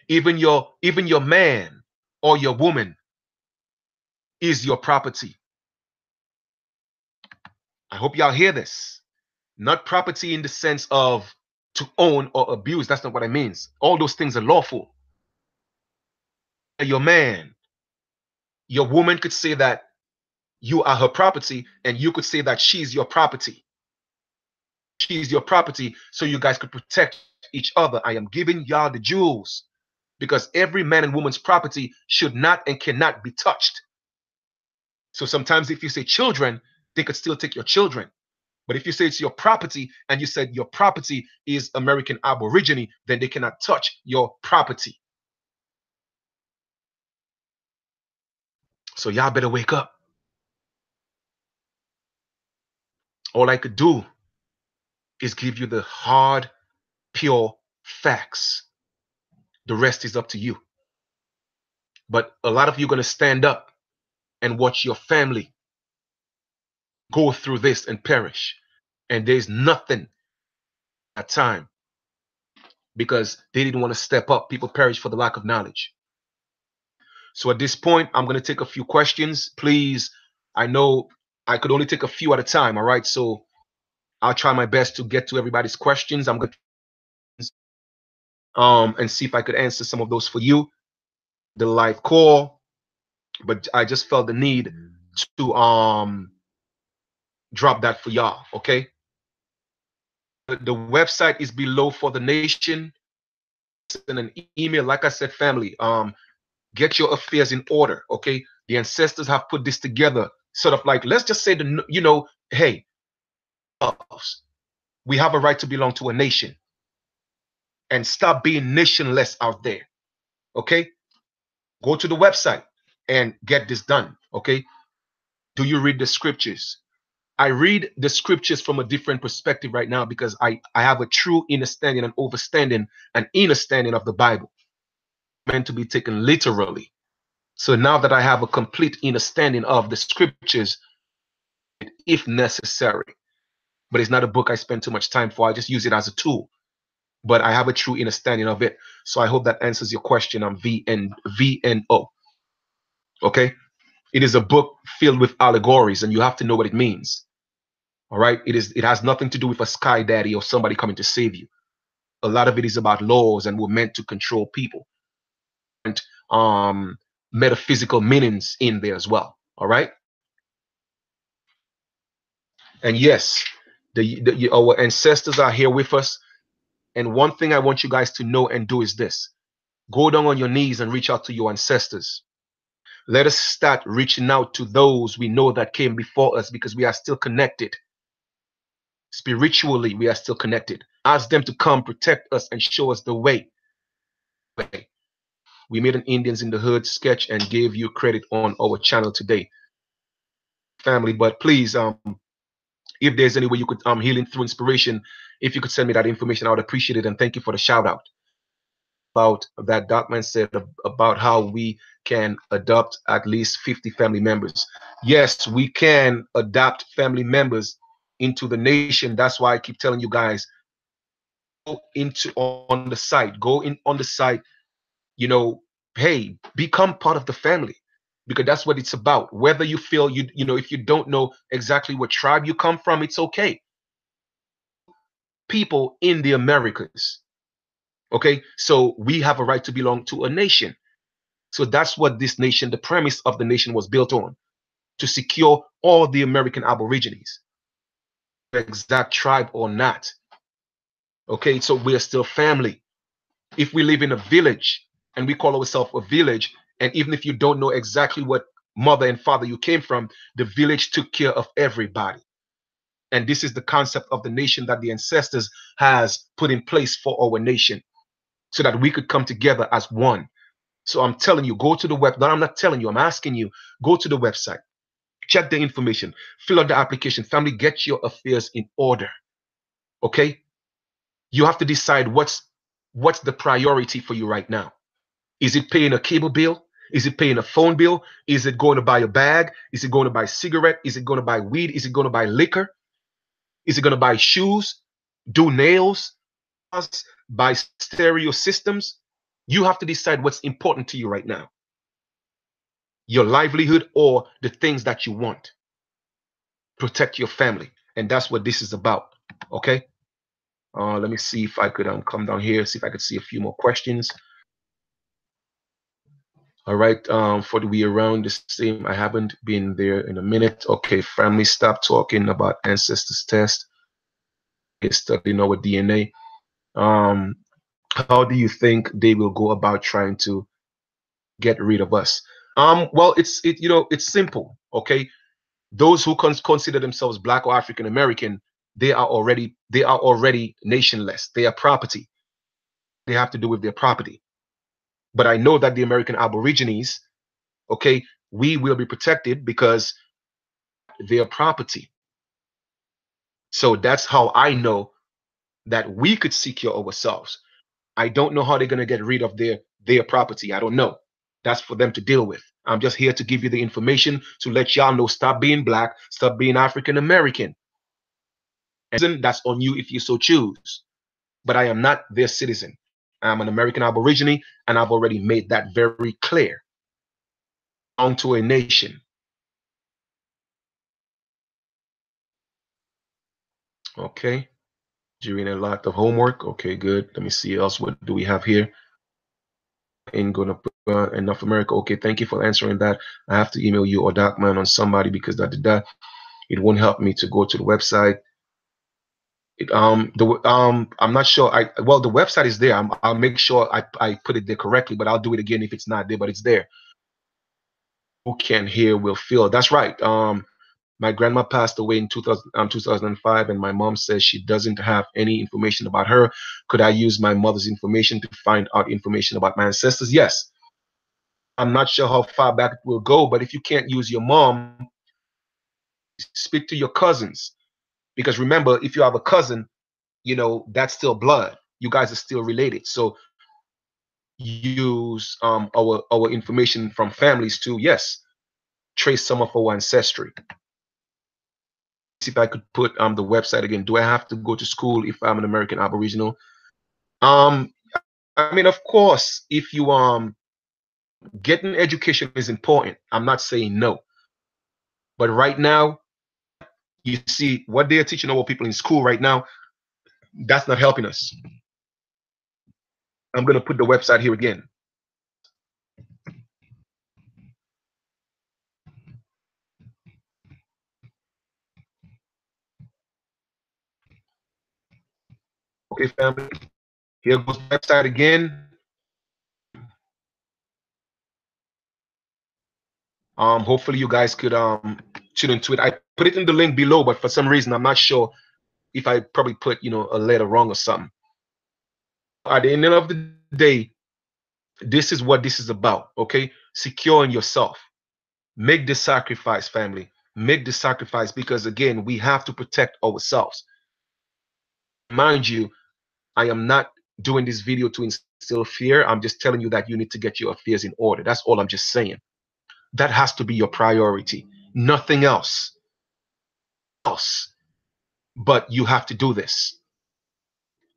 Even your man or your woman is your property. I hope y'all hear this. Not property in the sense of to own or abuse. That's not what it means. All those things are lawful. Your man, your woman could say that you are her property, and you could say that she's your property. She's your property, so you guys could protect each other. I am giving y'all the jewels, because every man and woman's property should not and cannot be touched. So sometimes if you say children, they could still take your children. But if you say it's your property and you said your property is American Aborigine, then they cannot touch your property. So y'all better wake up. All I could do is give you the hard, pure facts. The rest is up to you. But a lot of you are going to stand up and watch your family go through this and perish. And there's nothing at time because they didn't want to step up. People perish for the lack of knowledge. So at this point, I'm going to take a few questions. Please, I know I could only take a few at a time. All right. So I'll try my best to get to everybody's questions. I'm going to and see if I could answer some of those for you. The live call, but I just felt the need to drop that for y'all. Okay. The website is below for the nation. Send an email. Like I said, family, get your affairs in order. Okay. The ancestors have put this together, sort of like, let's just say hey, we have a right to belong to a nation and stop being nationless out there. Okay. Go to the website and get this done. Okay. Do you read the scriptures? I read the scriptures from a different perspective right now because I have a true understanding and understanding of the Bible, meant to be taken literally. So now that I have a complete understanding of the scriptures, if necessary, but it's not a book I spend too much time for. I just use it as a tool, but I have a true understanding of it. So I hope that answers your question on VNO. Okay. It is a book filled with allegories and you have to know what it means. All right. It has nothing to do with a sky daddy or somebody coming to save you. A lot of it is about laws and we're meant to control people. And metaphysical meanings in there as well. All right. And yes, our ancestors are here with us. And one thing I want you guys to know and do is this: go down on your knees and reach out to your ancestors. Let us start reaching out to those we know that came before us because we are still connected. Spiritually, we are still connected. Ask them to come protect us and show us the way. We made an Indians in the Hood sketch and gave you credit on our channel today, family. But please, if there's any way you could healing through inspiration, if you could send me that information, I would appreciate it. And thank you for the shout out about that document said about how we can adopt at least 50 family members. Yes, we can adopt family members into the nation. That's why I keep telling you guys, go on the site, go in on the site, hey, become part of the family, because that's what it's about. Whether you feel if you don't know exactly what tribe you come from, it's okay. People in the Americas. Okay, so we have a right to belong to a nation. So that's what this nation, the premise of the nation was built on, to secure all the American Aborigines, exact tribe or not. Okay, so we're still family. If we live in a village and we call ourselves a village, and even if you don't know exactly what mother and father you came from, the village took care of everybody. And this is the concept of the nation that the ancestors has put in place for our nation, so that we could come together as one. So I'm telling you, go to the web. No, I'm not telling you, I'm asking you, go to the website, check the information, fill out the application. Family, get your affairs in order. Okay? You have to decide what's the priority for you right now. Is it paying a cable bill? Is it paying a phone bill? Is it going to buy a bag? Is it going to buy a cigarette? Is it going to buy weed? Is it going to buy liquor? Is it going to buy shoes, do nails, buy stereo systems? You have to decide what's important to you right now. Your livelihood or the things that you want. Protect your family. And that's what this is about. Okay? Let me see if I could come down here, see if I could see a few more questions. All right. For the we around the same, I haven't been there in a minute. Okay, family, stop talking about ancestors test. Get studying our DNA. How do you think they will go about trying to get rid of us? Well, it's simple. Okay, those who consider themselves Black or African American, they are already nationless. They are property. They have to do with their property. But I know that the American Aborigines, okay, we will be protected because they're property. So that's how I know that we could secure ourselves. I don't know how they're going to get rid of their property. I don't know. That's for them to deal with. I'm just here to give you the information to let y'all know, stop being black, stop being African American. And that's on you if you so choose. But I am not their citizen. I'm an American Aborigine, and I've already made that very clear. On to a nation. Okay. Doing a lot of homework. Okay, good. Let me see else. What do we have here? Ain't gonna put enough America. Okay, thank you for answering that. I have to email you or Darkman on somebody because that it won't help me to go to the website. I'm not sure. Well, the website is there. I'll make sure I put it there correctly, but I'll do it again if it's not there, but it's there. Who can hear will feel. That's right. My grandma passed away in 2005, and my mom says she doesn't have any information about her. Could I use my mother's information to find out information about my ancestors? Yes. I'm not sure how far back it will go, but if you can't use your mom, speak to your cousins. Because remember, if you have a cousin, that's still blood. You guys are still related. So use our information from families to, yes, trace some of our ancestry. See if I could put the website again. Do I have to go to school if I'm an American Aboriginal? I mean, of course, if you getting education is important. I'm not saying no. But right now, you see what they are teaching our people in school right now, that's not helping us. I'm going to put the website here again. Okay, family. Here goes the website again. Hopefully you guys could tune into it. I put it in the link below, but for some reason I'm not sure if I probably put a letter wrong or something. At the end of the day, this is what this is about. Okay, securing yourself. Make the sacrifice, family. Make the sacrifice, because again, we have to protect ourselves. Mind you, I am not doing this video to instill fear. I'm just telling you that you need to get your affairs in order. That's all I'm just saying. That has to be your priority. Nothing else. But you have to do this.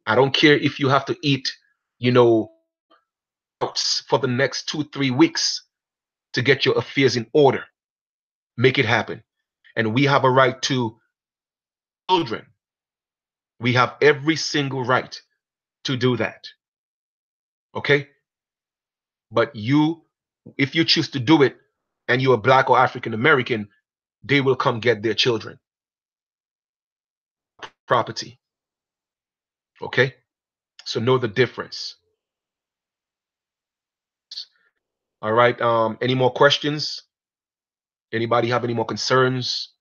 I don't care if you have to eat, for the next 2-3 weeks to get your affairs in order. Make it happen. And we have a right to children. We have every single right to do that. Okay? But if you choose to do it and you're Black or African American, they will come get their children. Property. Okay? So know the difference. All right. Any more questions? Anybody have any more concerns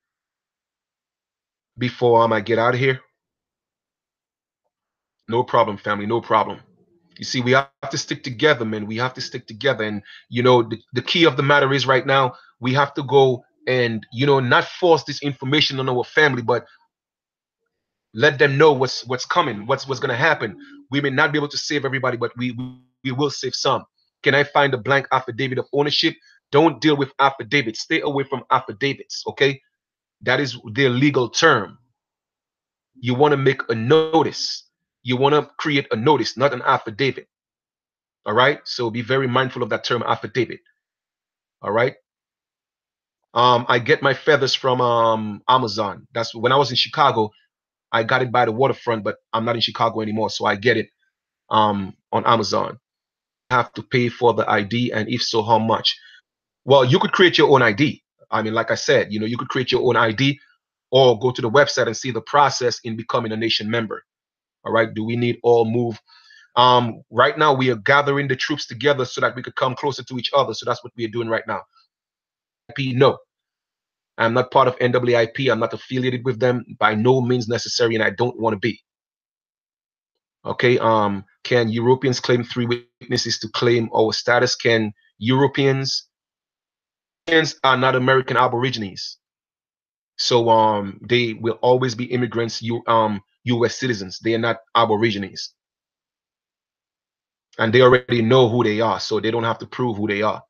before I get out of here? No problem, family. No problem. You see, we have to stick together, man. We have to stick together. And, the key of the matter is right now, we have to go and, not force this information on our family, but let them know what's coming, what's going to happen. We may not be able to save everybody, but we will save some. Can I find a blank affidavit of ownership? Don't deal with affidavits. Stay away from affidavits, okay? That is their legal term. You want to make a notice. You want to create a notice, not an affidavit. All right? So be very mindful of that term affidavit. All right? I get my feathers from Amazon. That's when I was in Chicago. I got it by the waterfront, but I'm not in Chicago anymore, so I get it on Amazon. You have to pay for the ID, and if so, how much? Well, you could create your own ID. I mean, like I said, you could create your own ID or go to the website and see the process in becoming a nation member. All right. Do we need all move? Right now, we are gathering the troops together so that we could come closer to each other. So that's what we are doing right now. No. I'm not part of NAAIP. I'm not affiliated with them by no means necessary, and I don't want to be. Okay. Can Europeans claim 3 witnesses to claim our status? Can Europeans are not American Aborigines, so they will always be immigrants. U.S. citizens. They are not Aborigines, and they already know who they are, so they don't have to prove who they are.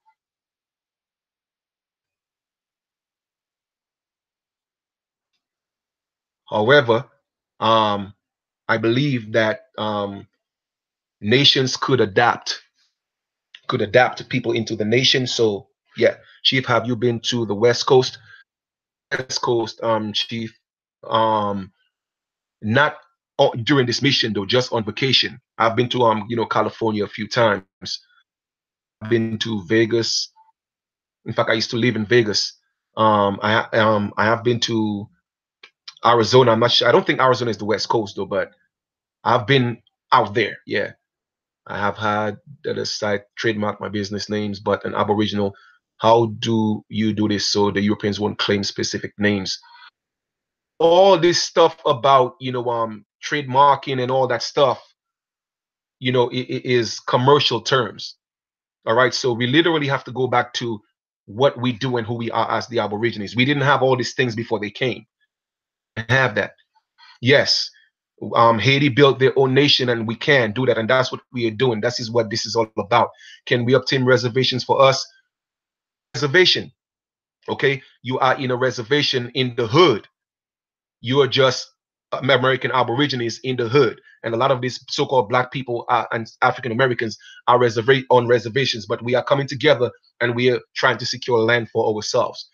However, I believe that nations could adapt people into the nation. So yeah, Chief, have you been to the West Coast? West Coast, Chief. Not during this mission though, just on vacation. I've been to California a few times. I've been to Vegas. In fact, I used to live in Vegas. I have been to Arizona. I'm not sure. I don't think Arizona is the West Coast though, but I've been out there. Yeah, I have had the site trademark my business names, but an Aboriginal. How do you do this so the Europeans won't claim specific names? All this stuff about trademarking and all that stuff, it is commercial terms. All right, so we literally have to go back to what we do and who we are as the Aborigines. We didn't have all these things before they came. Have that. Yes, Haiti built their own nation, and we can do that, and that's what we are doing. That is what this is all about. Can we obtain reservations for us? Reservation. Okay, you are in a reservation in the hood. You are just American Aborigines in the hood, and a lot of these so-called Black people and African Americans are on reservations. But we are coming together, and we are trying to secure land for ourselves.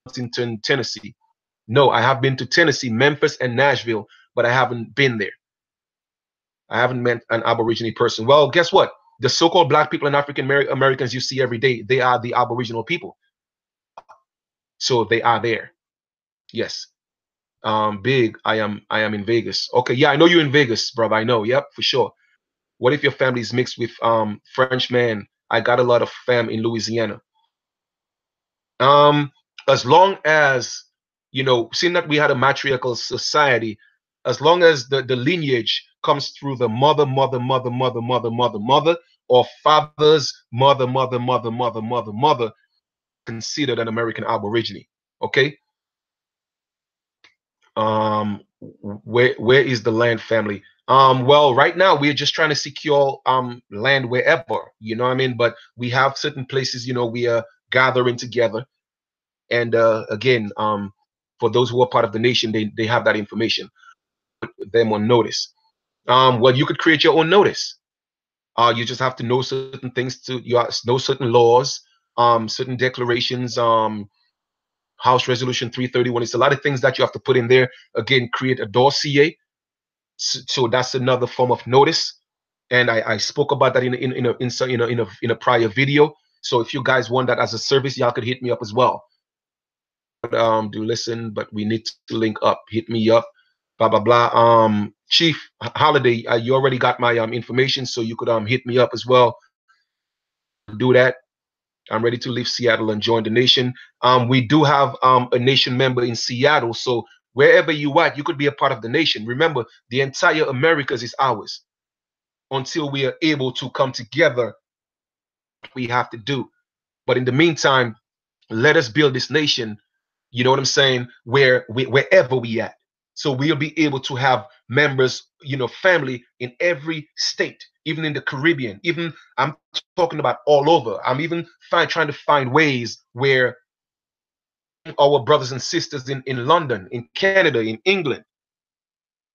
Lexington, Tennessee. No, I have been to Tennessee, Memphis, and Nashville, but I haven't been there. I haven't met an Aborigine person. Well, guess what? The so-called Black people and African Americans you see every day, they are the Aboriginal people. So they are there. Yes. Big. I am in Vegas. Okay, yeah, I know you're in Vegas, brother. I know. Yep, for sure. What if your family is mixed with French man? I got a lot of fam in Louisiana. As long as seeing that we had a matriarchal society, as long as the lineage comes through the mother, or father's mother, considered an American Aborigine. Okay. Where is the land, family? Well, right now we're just trying to secure land wherever, you know what I mean? But we have certain places, we are gathering together. And again, for those who are part of the nation, they have that information. Put them on notice. Well, you could create your own notice. You just have to know certain things, know certain laws, certain declarations, House Resolution 331. It's a lot of things that you have to put in there. Again, create a dossier. So that's another form of notice. And I spoke about that in a prior video. So if you guys want that as a service, y'all could hit me up as well. Do listen, but we need to link up. Hit me up. Blah blah blah. Chief Holiday, you already got my information, so you could hit me up as well. Do that. I'm ready to leave Seattle and join the nation. We do have a nation member in Seattle, so wherever you at, you could be a part of the nation. Remember, the entire Americas is ours. Until we are able to come together, we have to do. But in the meantime, let us build this nation. You know what I'm saying? Wherever we at, so we'll be able to have members, family in every state, even in the Caribbean. Even I'm talking about all over. I'm even trying to find ways where our brothers and sisters in London, in Canada, in England,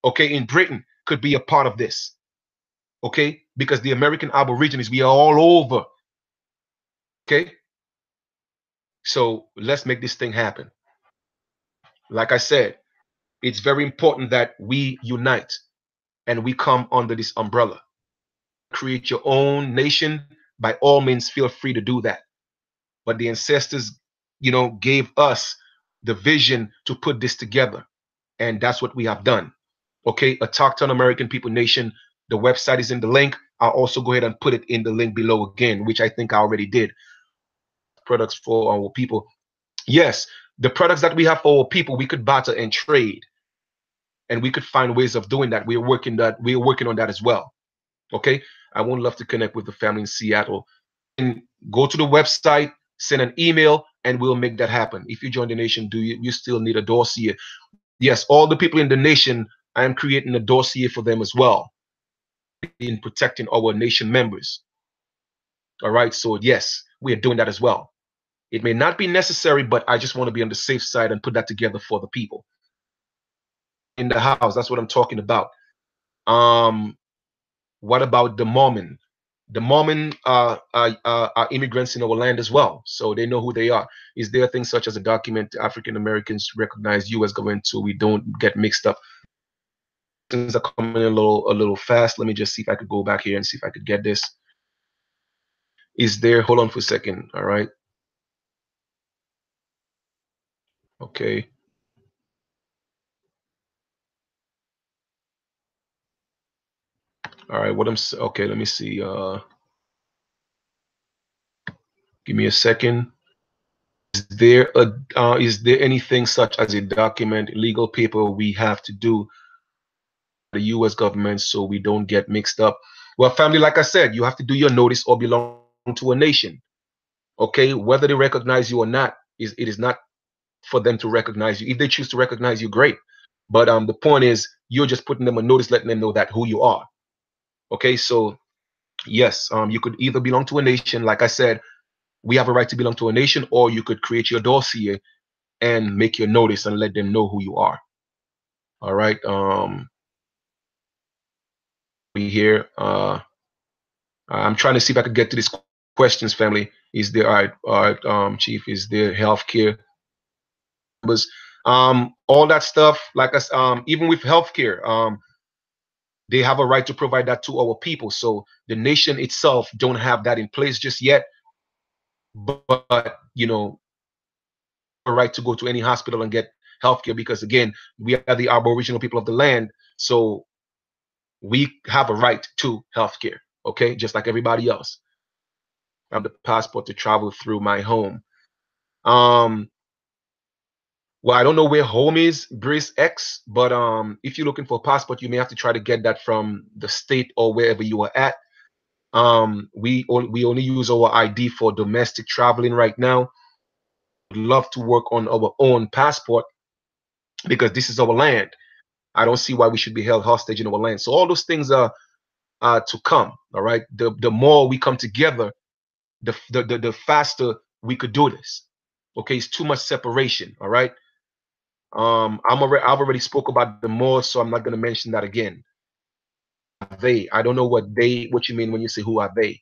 okay, in Britain could be a part of this. Okay, because the American Aborigines, we are all over. Okay, so let's make this thing happen. Like I said, it's very important that we unite and we come under this umbrella. Create your own nation. By all means, feel free to do that. But the ancestors, gave us the vision to put this together. And that's what we have done. Okay, a Talk to an American People Nation. The website is in the link. I'll also go ahead and put it in the link below again, which I think I already did. Products for our people. Yes, the products that we have for our people, we could barter and trade, and we could find ways of doing that. We're working on that as well. Okay, I would love to connect with the family in Seattle. And go to the website, send an email, and we'll make that happen. If you join the nation, you still need a dossier? Yes, all the people in the nation, I am creating a dossier for them as well, in protecting our nation members. All right, so yes, we are doing that as well. It may not be necessary, but I just want to be on the safe side and put that together for the people in the house. That's what I'm talking about. What about the Mormon? The Mormon are immigrants in our land as well, so they know who they are. Is there things such as a document African Americans recognize U.S. government so we don't get mixed up? Things are coming a little fast. Let me just see if I could go back here and see if I could get this. Is there? Hold on for a second. All right. Okay. All right. Okay? Let me see. Give me a second. Is there anything such as a document, legal paper we have to do the U.S. government so we don't get mixed up? Well, family, like I said, you have to do your notice or belong to a nation. Okay, whether they recognize you or not, it is not for them to recognize you. If they choose to recognize you, great. But the point is, you're just putting them a notice, letting them know that who you are. Okay, so yes, you could either belong to a nation, like I said, we have a right to belong to a nation, or you could create your dossier and make your notice and let them know who you are. All right. We here. I'm trying to see if I could get to these questions, family. Is there Chief? Is there healthcare? All that stuff, like us, even with healthcare, they have a right to provide that to our people. So the nation itself don't have that in place just yet, but you know, a right to go to any hospital and get healthcare because again, we are the Aboriginal people of the land, so we have a right to healthcare. Okay, just like everybody else. I have the passport to travel through my home. Well, I don't know where home is, Brice X, but if you're looking for a passport, you may have to try to get that from the state or wherever you are at. We only use our ID for domestic traveling right now. We'd love to work on our own passport because this is our land. I don't see why we should be held hostage in our land. So all those things are to come. All right. The more we come together, the faster we could do this. Okay, it's too much separation. All right. I've already spoke about the Moors, so I'm not going to mention that again. They, I don't know what you mean when you say who are they.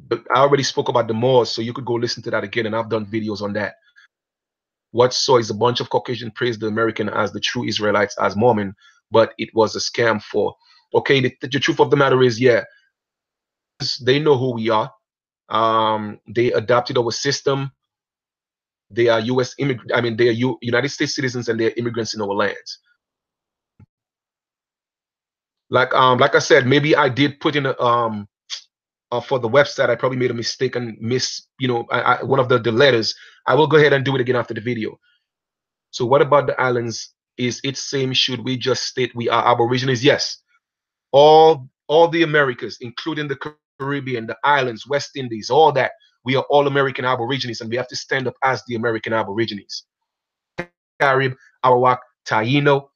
But I already spoke about the Moors, so you could go listen to that again, and I've done videos on that. What saw is a bunch of Caucasian praised the American as the true Israelites as Mormon, but it was a scam for. Okay, the truth of the matter is, yeah, they know who we are. They adopted our system. They are U.S. immigrants. I mean, they are United States citizens, and they're immigrants in our lands. Like I said, maybe I did put in a for the website. I probably made a mistake and one of the letters. I will go ahead and do it again after the video. So what about the islands? Is it same? Should we just state we are Aborigines? Yes. All the Americas, including the Caribbean, the islands, West Indies, all that. We are all American Aborigines, and we have to stand up as the American Aborigines. Carib, Arawak, Taino,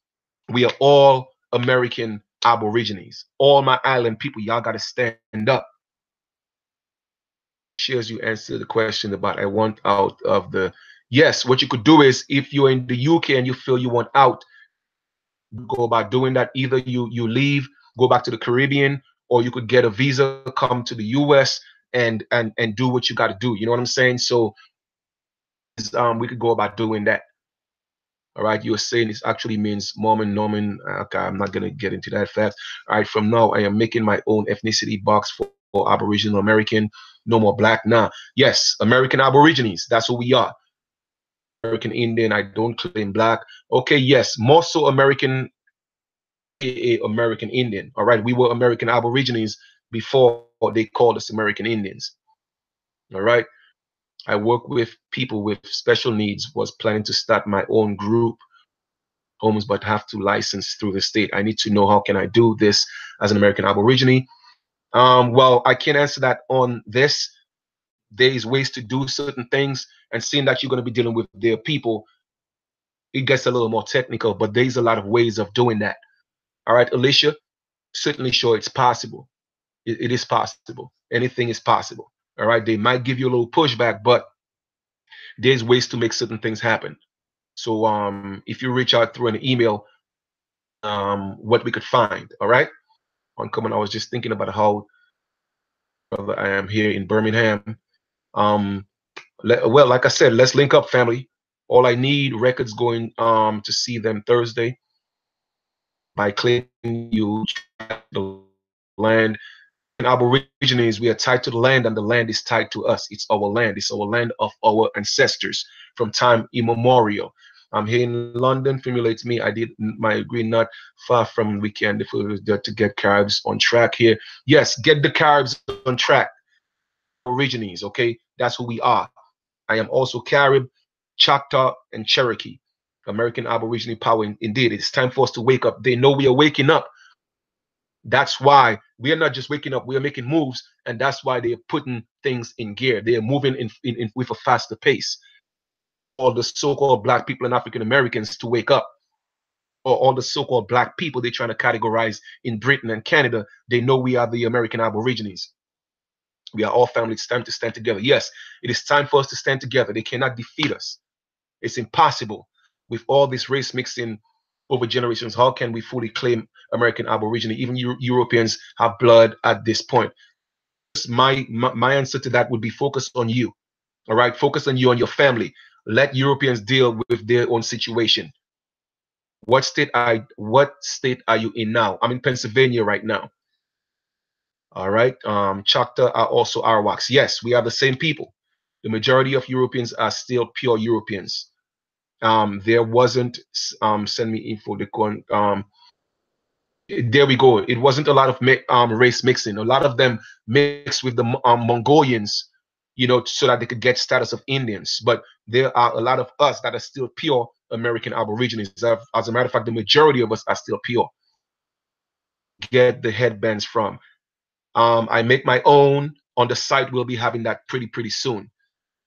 we are all American Aborigines. All my island people, y'all got to stand up. Shares you answer the question about I want out of the. Yes, what you could do is if you're in the UK and you feel you want out, go about doing that. Either you leave, go back to the Caribbean, or you could get a visa, come to the US and do what you got to do. You know what I'm saying? So we could go about doing that. All right, you were saying this actually means Mormon, Norman. Okay, I'm not gonna get into that fact. All right, from now I am making my own ethnicity box for Aboriginal American. No more black. Nah, yes, American Aborigines. That's who we are. American Indian. I don't claim black. Okay, yes, more so American, American Indian. All right, we were American Aborigines before they called us American Indians. All right. I work with people with special needs. Was planning to start my own group homes, but have to license through the state. I need to know how can I do this as an American Aborigine. Well, I can't answer that on this. There's ways to do certain things, and seeing that you're going to be dealing with their people, it gets a little more technical, but there's a lot of ways of doing that. All right, Alicia, certainly sure it's possible. It is possible. Anything is possible. All right, they might give you a little pushback, but there's ways to make certain things happen. So if you reach out through an email, what we could find. All right, Uncommon. I was just thinking about how brother I am here in Birmingham. Um, well, like I said, let's link up, family. All I need records going to see them Thursday by clicking you the land. And Aborigines, we are tied to the land, and the land is tied to us. It's our land. It's our land of our ancestors from time immemorial. I'm here in London. Formulates me. I did my degree not far from weekend to get Caribs on track here. Yes, get the Caribs on track. Aborigines, okay? That's who we are. I am also Carib, Choctaw, and Cherokee. American Aborigine power. Indeed, it's time for us to wake up. They know we are waking up. That's why we are not just waking up, we are making moves, and that's why they are putting things in gear. They are moving with a faster pace. All the so-called black people and African Americans to wake up, or all the so-called black people they're trying to categorize in Britain and Canada, they know we are the American Aborigines. We are all family. It's time to stand together. Yes, it is time for us to stand together. They cannot defeat us. It's impossible with all this race mixing over generations. How can we fully claim American Aborigine? Even Europeans have blood at this point. My answer to that would be focus on you. All right, focus on you and your family. Let Europeans deal with their own situation. What state are you in now? I'm in Pennsylvania right now. All right. Choctaw are also Arawaks. Yes, we are the same people. The majority of Europeans are still pure Europeans. There wasn't send me info. There we go. It wasn't a lot of race mixing. A lot of them mixed with the Mongolians, so that they could get status of Indians. But there are a lot of us that are still pure American Aborigines. As a matter of fact, the majority of us are still pure. Get the headbands from. I make my own on the site. We'll be having that pretty soon.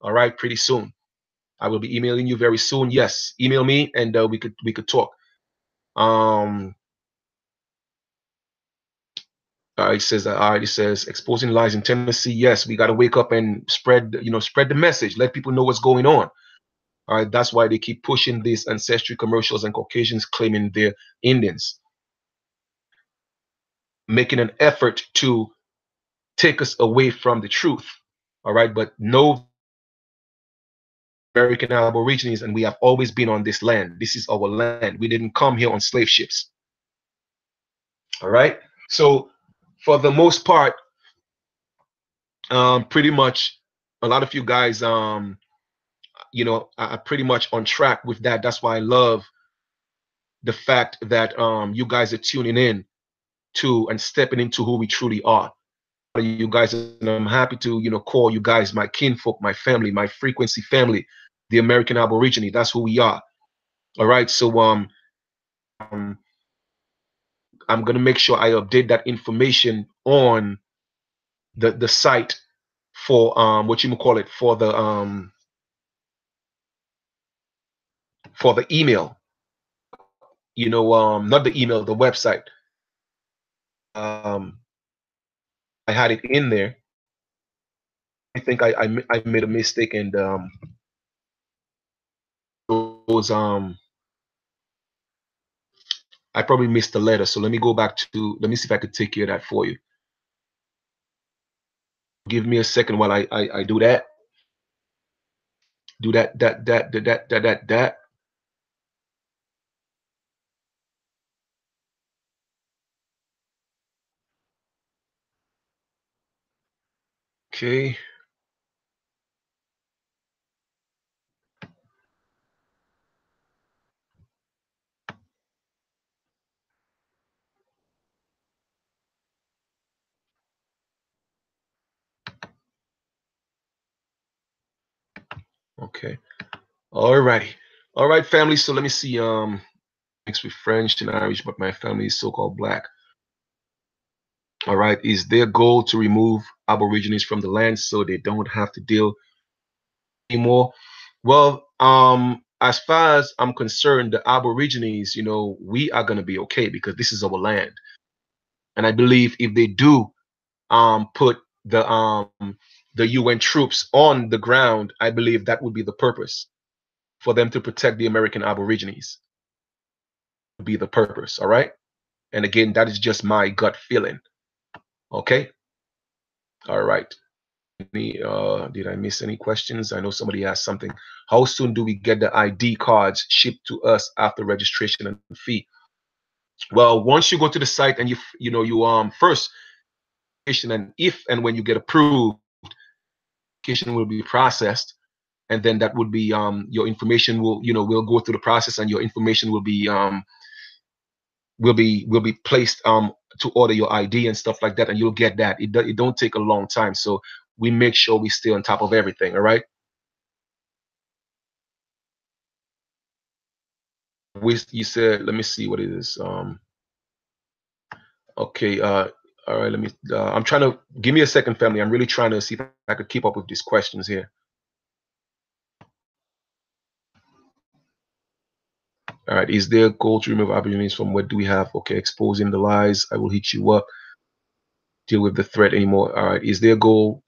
All right, pretty soon. I will be emailing you very soon. Yes, email me and we could talk. It says exposing lies in Tennessee. Yes, we got to wake up and spread the message. Let people know what's going on. All right, that's why they keep pushing these ancestry commercials and Caucasians claiming they're Indians, making an effort to take us away from the truth. All right, but no, American Aborigines, and we have always been on this land. This is our land. We didn't come here on slave ships. All right. So for the most part, pretty much a lot of you guys, are pretty much on track with that. That's why I love the fact that you guys are tuning in to and stepping into who we truly are. You guys, and I'm happy to call you guys my kinfolk, my family, my frequency family, the American Aborigine. That's who we are. All right. So um I'm gonna make sure I update that information on the site for what you call it, for the email. Not the email, the website. Um, I had it in there. I think I made a mistake and those I probably missed the letter. So let me go back to let me see if I could take care of that for you. Give me a second while I do that. Do that. Okay. Okay. All righty. All right, family. So let me see. Mixed with French and Irish, but my family is so-called black. All right. Is their goal to remove Aborigines from the land so they don't have to deal anymore? Well, as far as I'm concerned, the Aborigines, we are gonna be okay because this is our land. And I believe if they do put the UN troops on the ground, I believe that would be the purpose for them to protect the American Aborigines. Would be the purpose, all right? And again, that is just my gut feeling. Okay? All right. Did I miss any questions? I know somebody asked something. How soon do we get the ID cards shipped to us after registration and fee? Well, once you go to the site and you first, and if and when you get approved, application will be processed, and then that would be your information will go through the process, and your information will be placed to order your ID and stuff like that, and you'll get that. It don't take a long time, so we make sure we stay on top of everything. All right. You said, let me see what it is. Okay. All right. Let me. I'm trying to give me a second, family. I'm really trying to see if I could keep up with these questions here. All right. Is there a goal to remove Aborigines from what do we have? Okay. Exposing the lies. I will hit you up. Deal with the threat anymore. All right. Is there a goal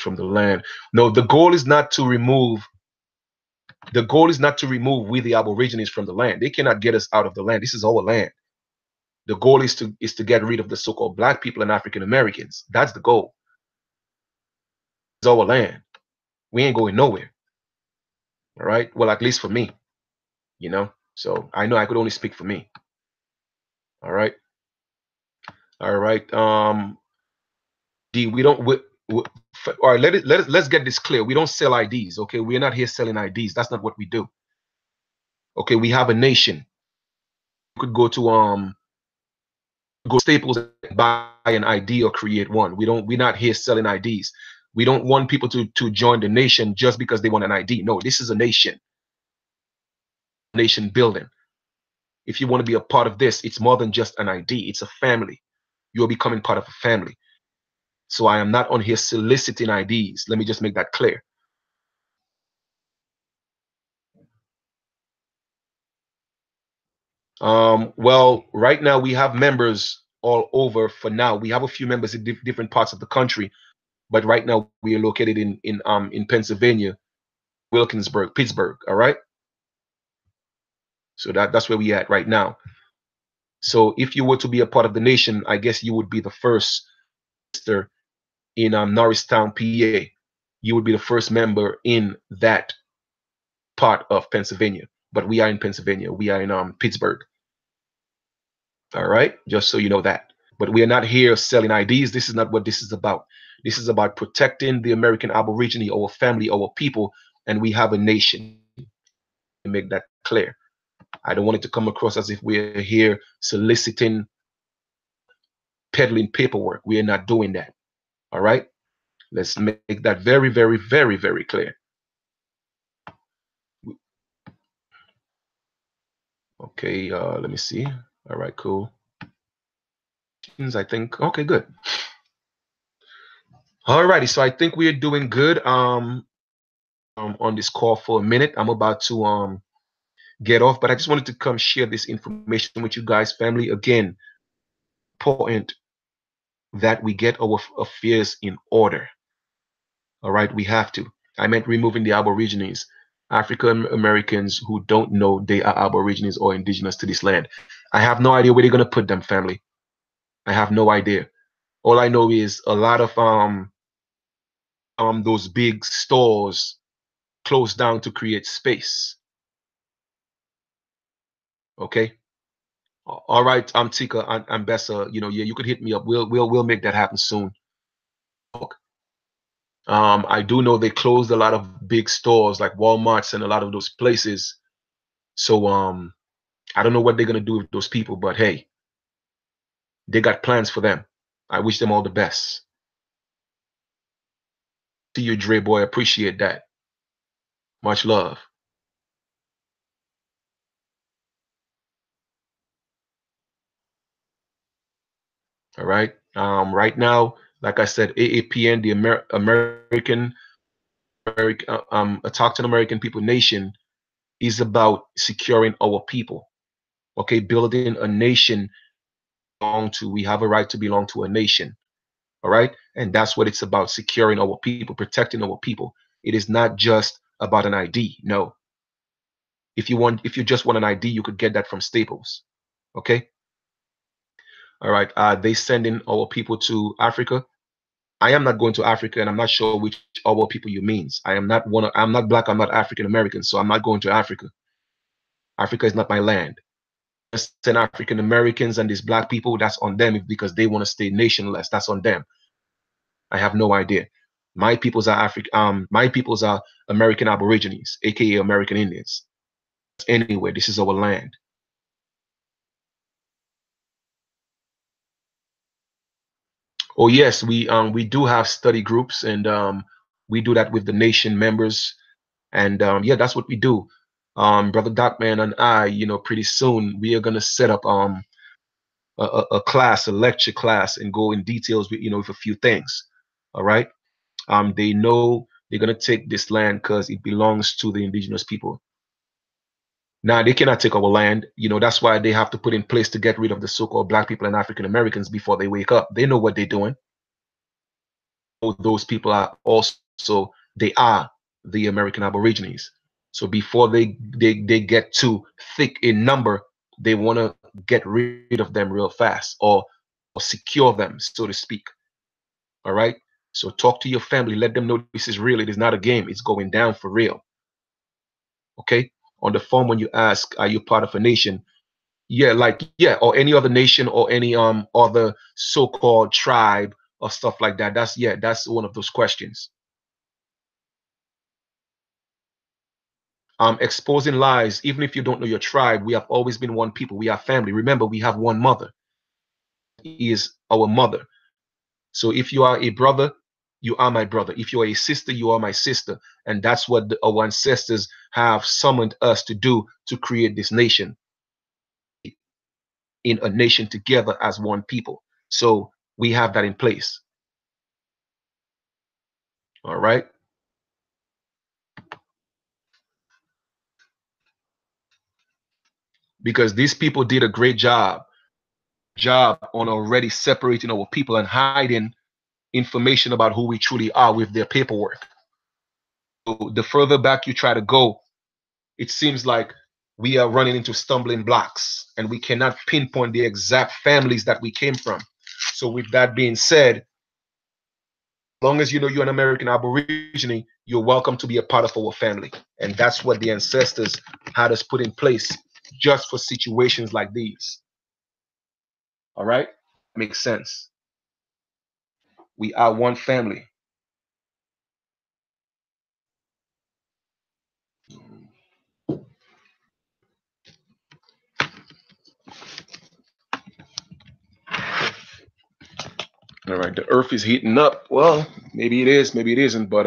from the land? No, the goal is not to remove. The goal is not to remove we the Aborigines from the land. They cannot get us out of the land. This is our land. The goal is to get rid of the so-called black people and African Americans. That's the goal. It's our land. We ain't going nowhere. All right. Well, at least for me, So I know I could only speak for me. All right. All right. We don't. All right. Let's get this clear. We don't sell IDs. Okay. We're not here selling IDs. That's not what we do. Okay. We have a nation. You could go Staples and buy an ID or create one. We're not here selling IDs. We don't want people to join the nation just because they want an ID. No, this is a nation building. If you want to be a part of this, it's more than just an ID. It's a family. You're becoming part of a family. So I am not on here soliciting IDs. Let me just make that clear. Well, right now we have members all over. For now, we have a few members in different parts of the country, but right now we are located in Pennsylvania, Wilkinsburg, Pittsburgh. All right. So that's where we at right now. So if you were to be a part of the nation, I guess you would be the first sister in Norristown, PA. You would be the first member in that part of Pennsylvania. But we are in Pennsylvania. We are in Pittsburgh. All right, just so you know that. But we are not here selling IDs. This is not what this is about. This is about protecting the American Aborigine, our family, our people, and we have a nation. Make that clear. I don't want it to come across as if we're here soliciting, peddling paperwork. We are not doing that. All right. Let's make that very, very, very, very clear. Okay. Let me see. All right. Cool. I think. Okay. Good. All righty. So I think we are doing good. On this call for a minute. I'm about to get off, but I just wanted to come share this information with you guys, family. Again, important that we get our affairs in order. All right, we have to. I meant removing the Aborigines, African Americans who don't know they are Aborigines or indigenous to this land. I have no idea where they're gonna put them, family. I have no idea. All I know is a lot of those big stores closed down to create space. Okay. All right, Tika, I'm Bessa. Yeah, you could hit me up. We'll make that happen soon. I do know they closed a lot of big stores like Walmarts and a lot of those places. So I don't know what they're gonna do with those people, but hey, they got plans for them. I wish them all the best. See you, Dre boy. Appreciate that. Much love. All right. Right now, like I said, AAPN, the American Attack on American People Nation, is about securing our people. Okay, building a nation. We have a right to belong to a nation. All right, and that's what it's about: securing our people, protecting our people. It is not just about an ID. No, if you just want an ID, you could get that from Staples. Okay. All right. They sending our people to Africa. I am not going to Africa, and I'm not sure which our people you means. I'm not black. I'm not African American, so I'm not going to Africa. Africa is not my land. Send African Americans and these black people, that's on them because they want to stay nationless. That's on them. I have no idea. My peoples are my peoples are American Aborigines, aka American Indians. Anyway, this is our land. Oh yes, we do have study groups, and we do that with the nation members, and yeah, that's what we do. Brother Docman and I, pretty soon we are gonna set up a class, a lecture class, and go in details with with a few things. All right. They know they're gonna take this land because it belongs to the indigenous people. Now they cannot take our land. That's why they have to put in place to get rid of the so-called black people and African Americans before they wake up. They know what they're doing. Those people are also they are the American Aborigines. So before they get too thick in number, they want to get rid of them real fast, or secure them, so to speak. All right. So talk to your family. Let them know this is real. It is not a game. It's going down for real. Okay. On the phone, when you ask, are you part of a nation? Yeah, or any other nation or any other so-called tribe or stuff like that. That's one of those questions. Exposing lies, even if you don't know your tribe, we have always been one people. We are family. Remember, we have one mother. He is our mother. So if you are a brother, you are my brother. If you are a sister, you are my sister. And that's what our ancestors have summoned us to do, to create this nation, in a nation together as one people. So we have that in place. All right. Because these people did a great job on already separating our people and hiding information about who we truly are with their paperwork. So the further back you try to go, it seems like we are running into stumbling blocks and we cannot pinpoint the exact families that we came from. So with that being said, as long as you know you're an American Aborigine, you're welcome to be a part of our family. And that's what the ancestors had us put in place just for situations like these. All right? Makes sense. We are one family. All right, the earth is heating up. Well, maybe it is, maybe it isn't, but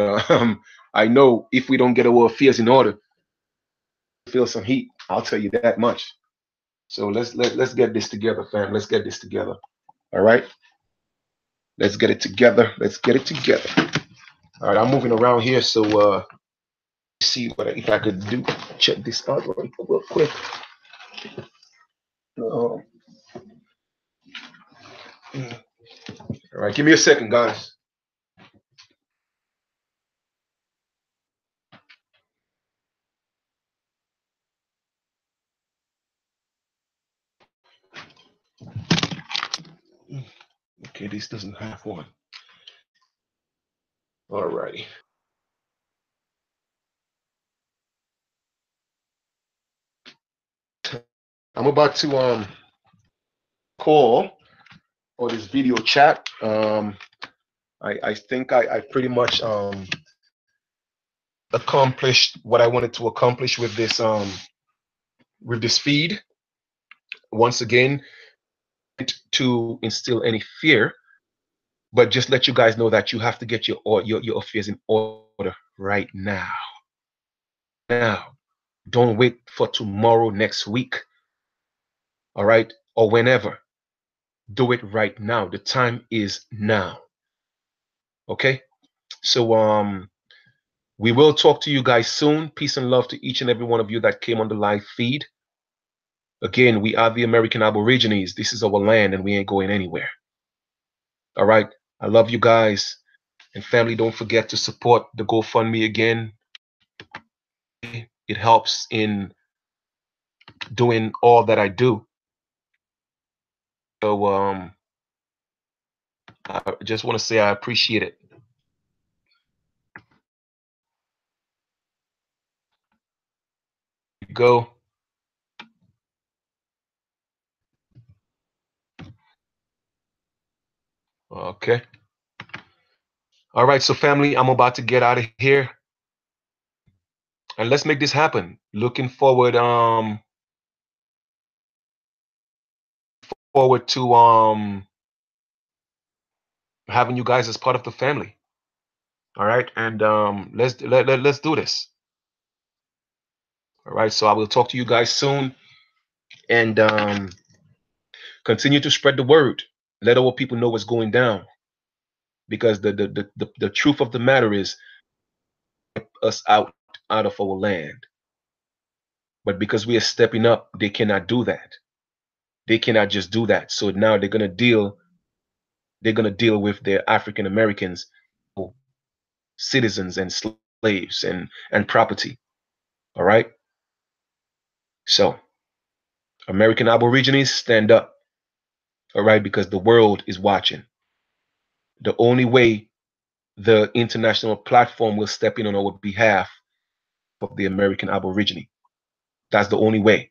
I know if we don't get our affairs in order, feel some heat. I'll tell you that much. So let's get this together, fam. Let's get this together. All right, let's get it together. Let's get it together. All right, I'm moving around here, so see what if I could do. Check this out real quick. All right, give me a second, guys. Okay, this doesn't have one. All righty. I'm about to call or this video chat. I think I pretty much accomplished what I wanted to accomplish with this feed. Once again, to instill any fear, but just let you guys know that you have to get your affairs in order right now. now. Don't wait for tomorrow, next week, all right, or whenever. Do it right now. The time is now. Okay? So we will talk to you guys soon. Peace and love to each and every one of you that came on the live feed. Again, we are the American Aborigines. This is our land and we ain't going anywhere. All right? I love you guys. And family, don't forget to support the GoFundMe again. It helps in doing all that I do. So I just want to say I appreciate it. Go. Okay. All right, so family, I'm about to get out of here. And let's make this happen. Looking forward to having you guys as part of the family. All right, and let's do this. All right, so I will talk to you guys soon, and continue to spread the word. Let our people know what's going down, because the truth of the matter is, us out of our land. But because we are stepping up, they cannot do that. They cannot just do that. So now they're gonna deal with their African Americans, citizens and slaves and property. All right. So American Aborigines, stand up. All right, because the world is watching. The only way the international platform will step in on our behalf of the American Aborigine. That's the only way.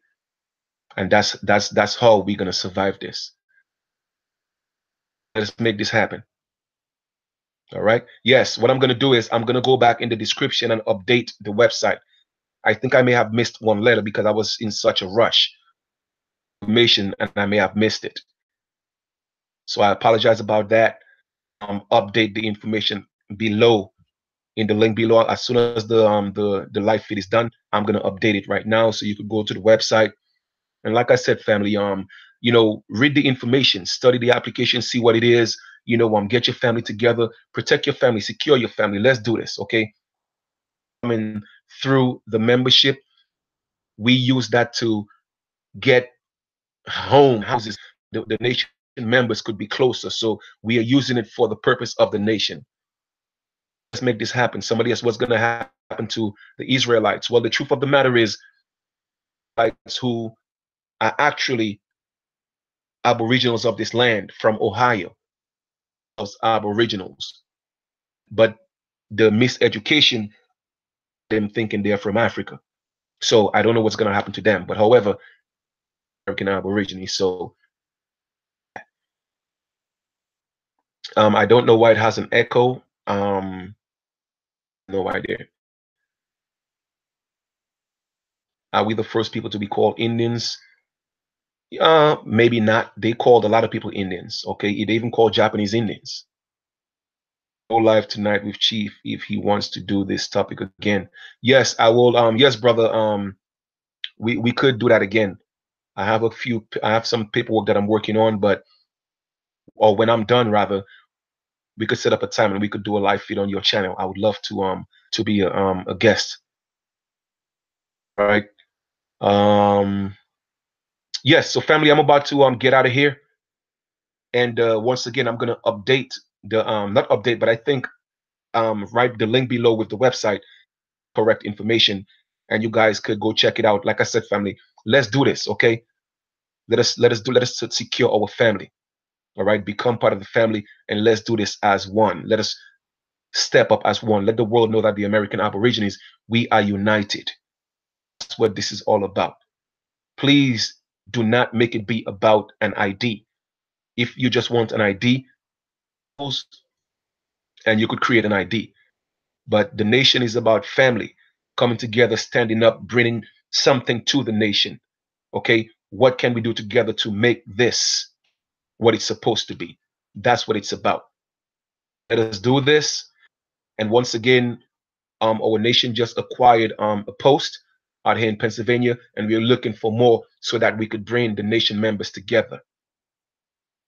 And that's how we're gonna survive this. Let's make this happen. All right. Yes, what I'm gonna do is I'm gonna go back in the description and update the website. I think I may have missed one letter because I was in such a rush information and I may have missed it. So I apologize about that. Update the information below in the link below. As soon as the live feed is done, I'm gonna update it right now so you can go to the website. And like I said, family, read the information, study the application, see what it is. Get your family together, protect your family, secure your family. Let's do this, okay? Coming through the membership, we use that to get houses. The nation members could be closer, so we are using it for the purpose of the nation. Let's make this happen. Somebody else, what's going to happen to the Israelites? Well, the truth of the matter is, who are actually aboriginals of this land from Ohio, those aboriginals, but the miseducation, them thinking they're from Africa. So I don't know what's going to happen to them. But however, American Aborigines. So I don't know why it has an echo. No idea. Are we the first people to be called Indians? Maybe not. They called a lot of people Indians. Okay, they even called Japanese Indians. Go live tonight with Chief if he wants to do this topic again. Yes, I will. Yes, brother. We could do that again. I have some paperwork that I'm working on, or when I'm done, rather, we could set up a time and we could do a live feed on your channel. I would love to be a guest. All right. Yes. So family, I'm about to get out of here. And once again, I'm gonna update the not update, but I think write the link below with the website, correct information, and you guys could go check it out. Like I said, family, let's do this, okay? Let us secure our family. All right, become part of the family, and let's do this as one. Let us step up as one. Let the world know that the American Aborigines, we are united. That's what this is all about. Please do not make it be about an ID. If you just want an ID, and you could create an ID. But the nation is about family, coming together, standing up, bringing something to the nation. Okay, what can we do together to make this what it's supposed to be? That's what it's about. Let us do this. And once again, Our nation just acquired a post out here in Pennsylvania, and we're looking for more so that we could bring the nation members together.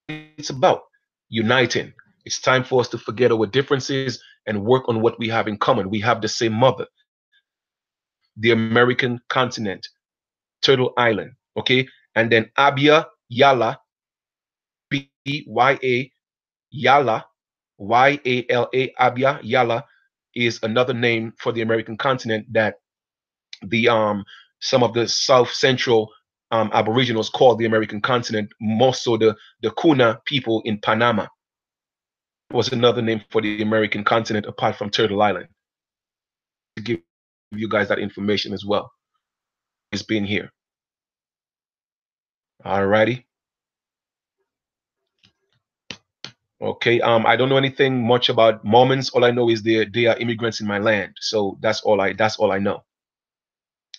It's about uniting. It's time for us to forget our differences and work on what we have in common. We have the same mother, the American continent, Turtle Island, okay? And then Abya Yala, B-Y-A, Yala, Y-A-L-A, Abya Yala is another name for the American continent that the some of the South Central Aboriginals call the American continent, more so the Kuna people in Panama was another name for the American continent apart from Turtle Island. To give you guys that information as well. It's been here. Alrighty. Okay. I don't know anything much about Mormons. All I know is they are immigrants in my land. So that's all I know.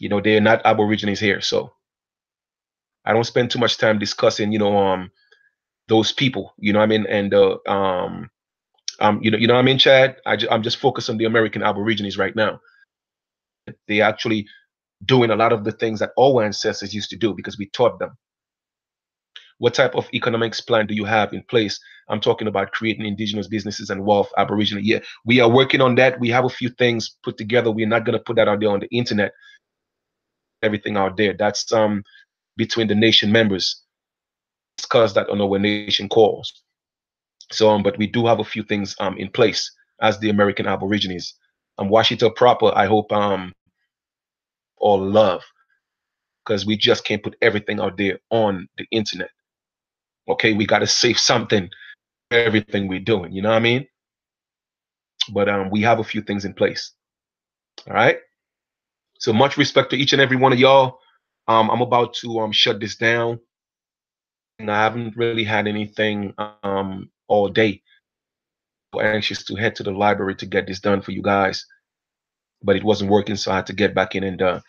You know, they're not Aborigines here. So I don't spend too much time discussing, you know, those people, you know what I mean? And you know what I mean, Chad? I'm just focused on the American Aborigines right now. They actually doing a lot of the things that our ancestors used to do because we taught them. What type of economics plan do you have in place? I'm talking about creating indigenous businesses and wealth, Aboriginal. Yeah, we are working on that. We have a few things put together. We're not going to put that out there on the internet. Everything out there. That's between the nation members. Discuss that on our nation calls. So, but we do have a few things in place as the American Aborigines. Washington proper. I hope all love, because we just can't put everything out there on the internet. Okay, we got to save something for everything we're doing. You know what I mean? But we have a few things in place. All right. So much respect to each and every one of y'all. I'm about to shut this down. And I haven't really had anything all day. I'm anxious to head to the library to get this done for you guys, but it wasn't working, so I had to get back in and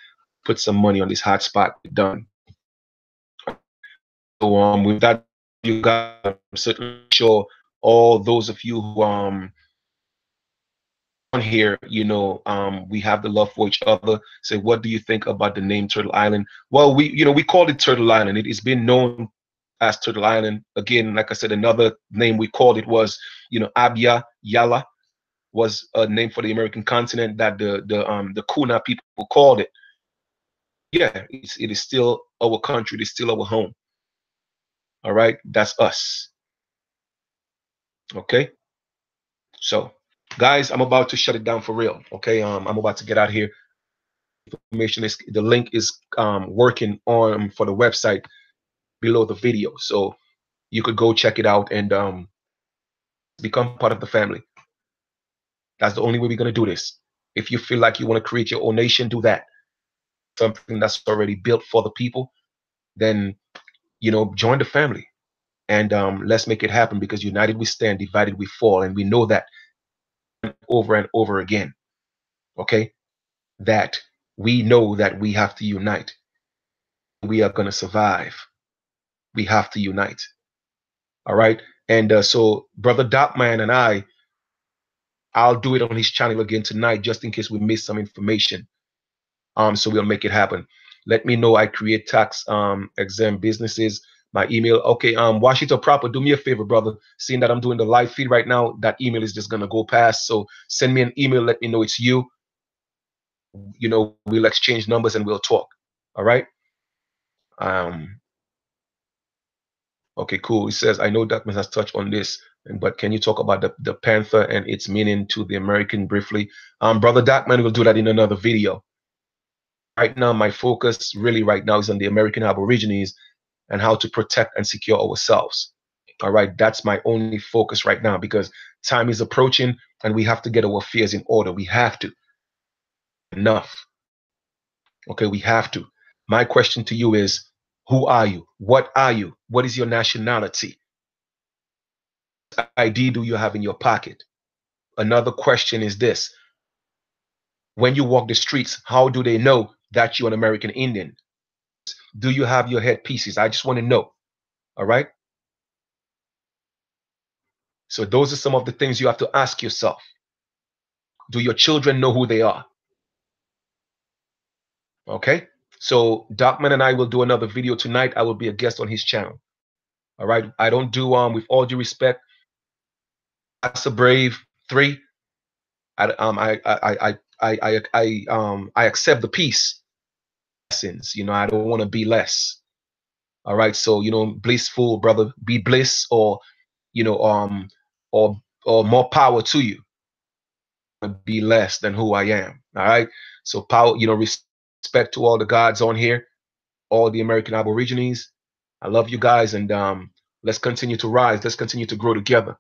put some money on this hotspot. Done. So with that, you guys, I'm certainly sure all those of you who on here, you know, we have the love for each other. Say, what do you think about the name Turtle Island? Well, we called it Turtle Island. It has been known as Turtle Island. Again, like I said, another name we called it was, you know, Abya Yala was a name for the American continent that the Kuna people called it. Yeah, it is still our country. It is still our home. All right, that's us. Okay, so guys, I'm about to shut it down for real. Okay, I'm about to get out here. Information is the link is working on for the website below the video, so you could go check it out and become part of the family. That's the only way we're gonna do this. If you feel like you want to create your own nation, do that. Something that's already built for the people, then you know, join the family and let's make it happen, because united we stand, divided we fall, and we know that over and over again. Okay, that we know that we have to unite. We are going to survive. We have to unite. All right. And so Brother Dotman and I'll do it on his channel again tonight, just in case we miss some information. So we'll make it happen. Let me know. I create tax exempt businesses. My email. Okay. Washington proper. Do me a favor, brother. Seeing that I'm doing the live feed right now, that email is just gonna go past. So send me an email. Let me know it's you. You know, we'll exchange numbers and we'll talk. All right. Okay, cool. He says, I know Duckman has touched on this, but can you talk about the panther and its meaning to the American briefly? Brother Duckman will do that in another video. Right now, my focus really right now is on the American Aborigines and how to protect and secure ourselves. All right, that's my only focus right now, because time is approaching and we have to get our affairs in order. We have to. Enough. Okay, we have to. My question to you is, who are you? What are you? What is your nationality? What ID do you have in your pocket? Another question is this: when you walk the streets, how do they know that you're an American Indian? Do you have your headpieces? I just want to know. All right. So those are some of the things you have to ask yourself. Do your children know who they are? Okay. So Docman and I will do another video tonight. I will be a guest on his channel. All right. I don't do with all due respect, That's a Brave 3. I accept the peace. You know, I don't want to be less. All right. So, you know, blissful brother, be bliss, or, you know, or more power to you. Be less than who I am. All right. So power, you know, respect to all the gods on here, all the American Aborigines. I love you guys, and let's continue to rise. Let's continue to grow together.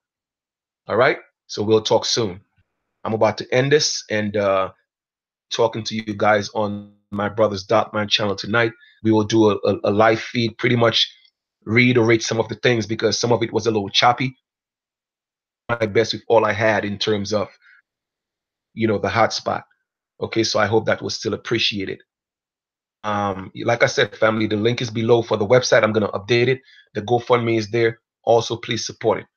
All right. So we'll talk soon. I'm about to end this and talking to you guys on my brother's Darkman channel tonight. We will do a live feed, pretty much reiterate some of the things because some of it was a little choppy. My best with all I had in terms of, you know, the hotspot. Okay, so I hope that was still appreciated. Like I said, family, the link is below for the website. I'm going to update it. The GoFundMe is there. Also, please support it.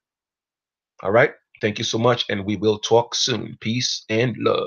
All right. Thank you so much, and we will talk soon. Peace and love.